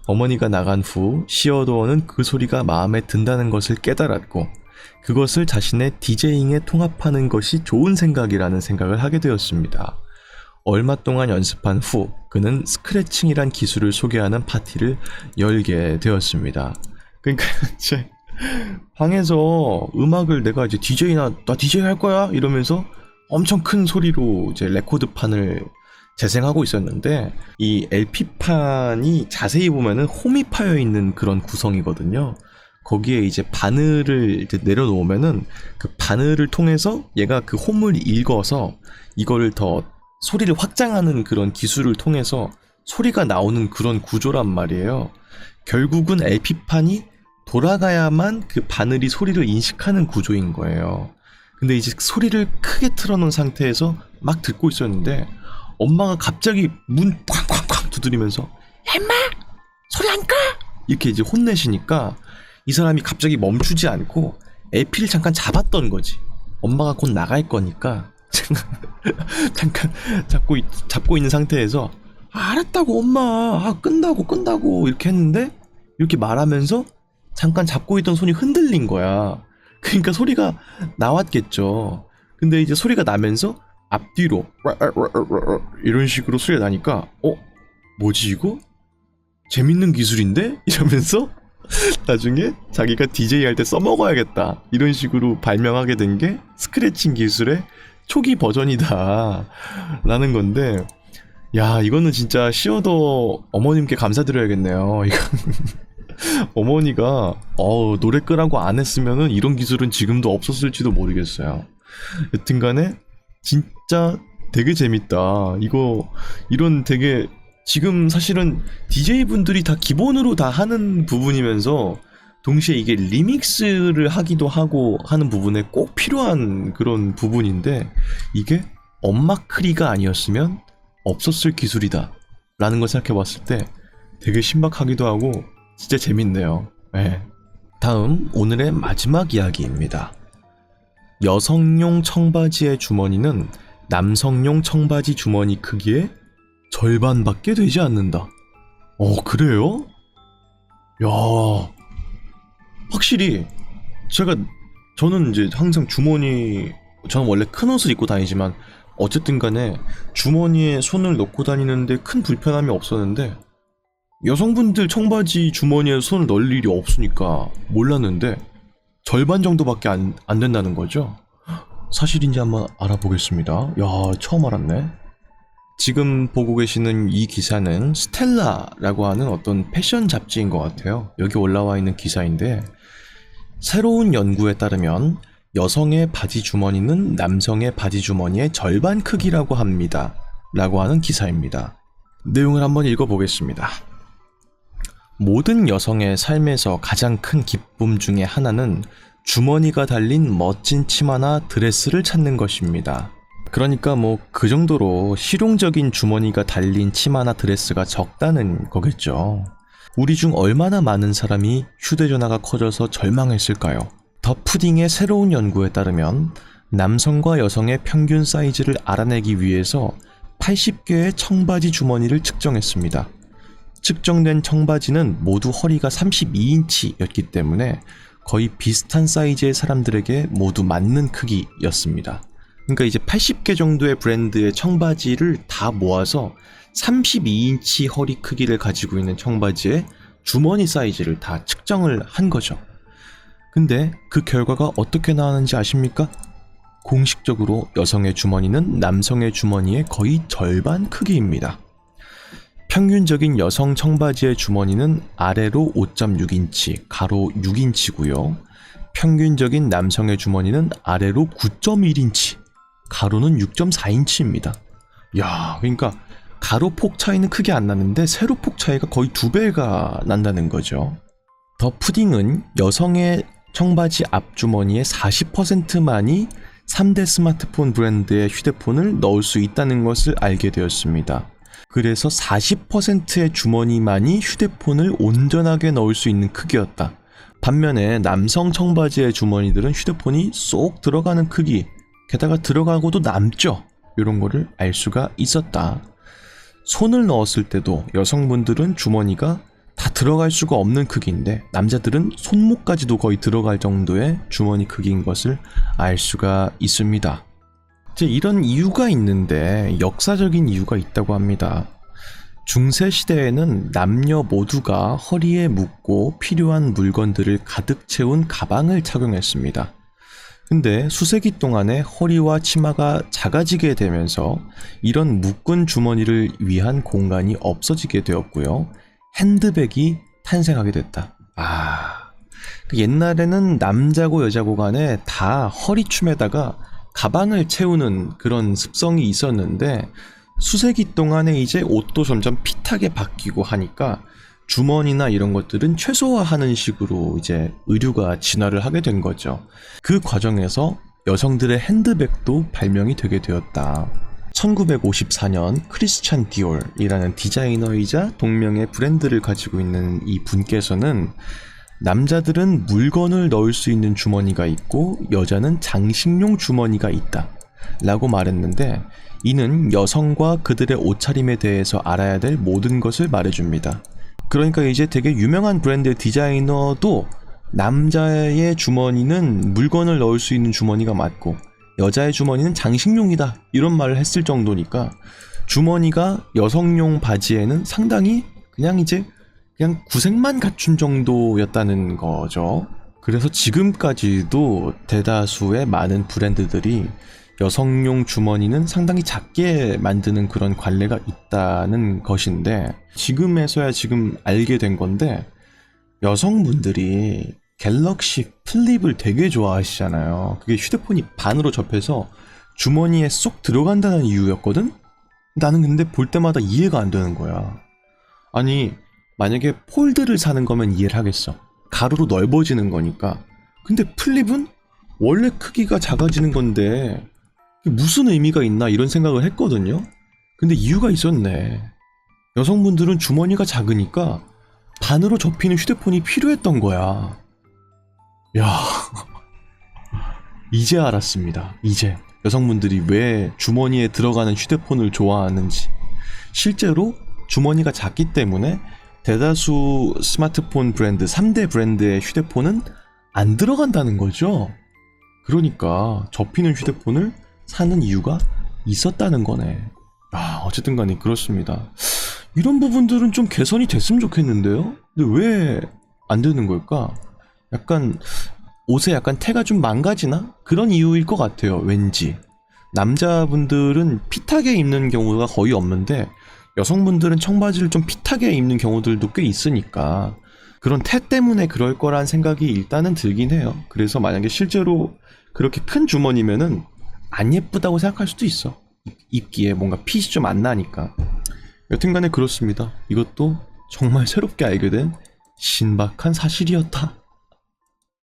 어머니가 나간 후 시어도어는 그 소리가 마음에 든다는 것을 깨달았고 그것을 자신의 디제잉에 통합하는 것이 좋은 생각이라는 생각을 하게 되었습니다. 얼마 동안 연습한 후 그는 스크래칭이란 기술을 소개하는 파티를 열게 되었습니다. 그러니까 이제 방에서 음악을 내가 이제 나 DJ 할 거야 이러면서 엄청 큰 소리로 이제 레코드판을 재생하고 있었는데, 이 LP판이 자세히 보면은 홈이 파여 있는 그런 구성이거든요. 거기에 이제 바늘을 이제 내려놓으면은 그 바늘을 통해서 얘가 그 홈을 읽어서 이거를 더 소리를 확장하는 그런 기술을 통해서 소리가 나오는 그런 구조란 말이에요. 결국은 LP판이 돌아가야만 그 바늘이 소리를 인식하는 구조인 거예요. 근데 이제 소리를 크게 틀어놓은 상태에서 막 듣고 있었는데 엄마가 갑자기 문 쾅쾅쾅 두드리면서 엠마! 소리 안 꺼! 이렇게 이제 혼내시니까 이 사람이 갑자기 멈추지 않고 LP를 잠깐 잡았던 거지. 엄마가 곧 나갈 거니까 잠깐 잡고 있는 상태에서 알았다고 엄마, 끈다고 이렇게 했는데 이렇게 말하면서 잠깐 잡고 있던 손이 흔들린 거야. 그러니까 소리가 나왔겠죠. 근데 이제 소리가 나면서 앞뒤로 이런 식으로 소리가 나니까 뭐지 이거? 재밌는 기술인데? 이러면서 나중에 자기가 DJ 할 때 써먹어야겠다 이런 식으로 발명하게 된 게 스크래칭 기술의 초기 버전이다 라는 건데, 야, 이거는 진짜 시어도 어머님께 감사드려야겠네요. 이거 어머니가 노래 끄라고 안 했으면은 이런 기술은 지금도 없었을지도 모르겠어요. 여튼간에 진짜 되게 재밌다. 이런 되게 지금 사실은 DJ분들이 다 기본으로 다 하는 부분이면서 동시에 이게 리믹스를 하기도 하고 하는 부분에 꼭 필요한 그런 부분인데, 이게 엄마크리가 아니었으면 없었을 기술이다 라는 걸 생각해 봤을 때 되게 신박하기도 하고 진짜 재밌네요. 네. 다음 오늘의 마지막 이야기입니다. 여성용 청바지의 주머니는 남성용 청바지 주머니 크기의 절반밖에 되지 않는다. 그래요? 야, 확실히 저는 이제 항상 저는 원래 큰 옷을 입고 다니지만 어쨌든 간에 주머니에 손을 넣고 다니는데 큰 불편함이 없었는데, 여성분들 청바지 주머니에 손을 넣을 일이 없으니까 몰랐는데 절반 정도밖에 안 된다는 거죠? 사실인지 한번 알아보겠습니다. 야, 처음 알았네. 지금 보고 계시는 이 기사는 스텔라라고 하는 어떤 패션 잡지인 것 같아요. 여기 올라와 있는 기사인데, 새로운 연구에 따르면 여성의 바지 주머니는 남성의 바지 주머니의 절반 크기라고 합니다 라고 하는 기사입니다. 내용을 한번 읽어보겠습니다. 모든 여성의 삶에서 가장 큰 기쁨 중에 하나는 주머니가 달린 멋진 치마나 드레스를 찾는 것입니다. 그러니까 그 정도로 실용적인 주머니가 달린 치마나 드레스가 적다는 거겠죠. 우리 중 얼마나 많은 사람이 휴대전화가 커져서 절망했을까요? 더 푸딩의 새로운 연구에 따르면 남성과 여성의 평균 사이즈를 알아내기 위해서 80개의 청바지 주머니를 측정했습니다. 측정된 청바지는 모두 허리가 32인치였기 때문에 거의 비슷한 사이즈의 사람들에게 모두 맞는 크기였습니다. 그러니까 이제 80개 정도의 브랜드의 청바지를 다 모아서 32인치 허리 크기를 가지고 있는 청바지의 주머니 사이즈를 다 측정을 한 거죠. 근데 그 결과가 어떻게 나왔는지 아십니까? 공식적으로 여성의 주머니는 남성의 주머니의 거의 절반 크기입니다. 평균적인 여성 청바지의 주머니는 아래로 5.6인치, 가로 6인치고요. 평균적인 남성의 주머니는 아래로 9.1인치, 가로는 6.4인치입니다. 야, 그러니까 가로폭 차이는 크게 안 나는데 세로폭 차이가 거의 2배가 난다는 거죠. 더 푸딩은 여성의 청바지 앞주머니의 40%만이 3대 스마트폰 브랜드의 휴대폰을 넣을 수 있다는 것을 알게 되었습니다. 그래서 40%의 주머니만이 휴대폰을 온전하게 넣을 수 있는 크기였다. 반면에 남성 청바지의 주머니들은 휴대폰이 쏙 들어가는 크기, 게다가 들어가고도 남죠. 이런 거를 알 수가 있었다. 손을 넣었을 때도 여성분들은 주머니가 다 들어갈 수가 없는 크기인데 남자들은 손목까지도 거의 들어갈 정도의 주머니 크기인 것을 알 수가 있습니다. 이제 이런 이유가 있는데 역사적인 이유가 있다고 합니다. 중세시대에는 남녀 모두가 허리에 묶고 필요한 물건들을 가득 채운 가방을 착용했습니다. 근데 수세기 동안에 허리와 치마가 작아지게 되면서 이런 묶은 주머니를 위한 공간이 없어지게 되었고요. 핸드백이 탄생하게 됐다. 옛날에는 남자고 여자고 간에 다 허리춤에다가 가방을 채우는 그런 습성이 있었는데 수세기 동안에 이제 옷도 점점 핏하게 바뀌고 하니까 주머니나 이런 것들은 최소화하는 식으로 이제 의류가 진화를 하게 된 거죠. 그 과정에서 여성들의 핸드백도 발명이 되게 되었다. 1954년 크리스찬 디올이라는 디자이너이자 동명의 브랜드를 가지고 있는 이 분께서는 남자들은 물건을 넣을 수 있는 주머니가 있고 여자는 장식용 주머니가 있다 라고 말했는데 이는 여성과 그들의 옷차림에 대해서 알아야 될 모든 것을 말해줍니다. 그러니까 이제 되게 유명한 브랜드의 디자이너도 남자의 주머니는 물건을 넣을 수 있는 주머니가 맞고 여자의 주머니는 장식용이다 이런 말을 했을 정도니까 주머니가 여성용 바지에는 상당히 그냥 구색만 갖춘 정도였다는 거죠. 그래서 지금까지도 대다수의 많은 브랜드들이 여성용 주머니는 상당히 작게 만드는 그런 관례가 있다는 것인데 지금에서야 지금 알게 된 건데 여성분들이 갤럭시 플립을 되게 좋아하시잖아요. 그게 휴대폰이 반으로 접혀서 주머니에 쏙 들어간다는 이유였거든? 나는 근데 볼 때마다 이해가 안 되는 거야. 아니 만약에 폴드를 사는 거면 이해를 하겠어. 가로로 넓어지는 거니까. 근데 플립은 원래 크기가 작아지는 건데 무슨 의미가 있나 이런 생각을 했거든요. 근데 이유가 있었네. 여성분들은 주머니가 작으니까 반으로 접히는 휴대폰이 필요했던 거야. 야, 이제 알았습니다. 이제 여성분들이 왜 주머니에 들어가는 휴대폰을 좋아하는지. 실제로 주머니가 작기 때문에 대다수 스마트폰 브랜드 3대 브랜드의 휴대폰은 안 들어간다는 거죠. 그러니까 접히는 휴대폰을 사는 이유가 있었다는 거네. 어쨌든 간에 그렇습니다. 이런 부분들은 좀 개선이 됐으면 좋겠는데요. 근데 왜 안 되는 걸까? 약간 옷에 약간 태가 좀 망가지나? 그런 이유일 것 같아요. 왠지 남자분들은 핏하게 입는 경우가 거의 없는데 여성분들은 청바지를 좀 핏하게 입는 경우들도 꽤 있으니까 그런 태 때문에 그럴 거란 생각이 일단은 들긴 해요. 그래서 만약에 실제로 그렇게 큰 주머니면은 안 예쁘다고 생각할 수도 있어. 입기에 뭔가 핏이 좀 안 나니까. 여튼간에 그렇습니다. 이것도 정말 새롭게 알게 된 신박한 사실이었다.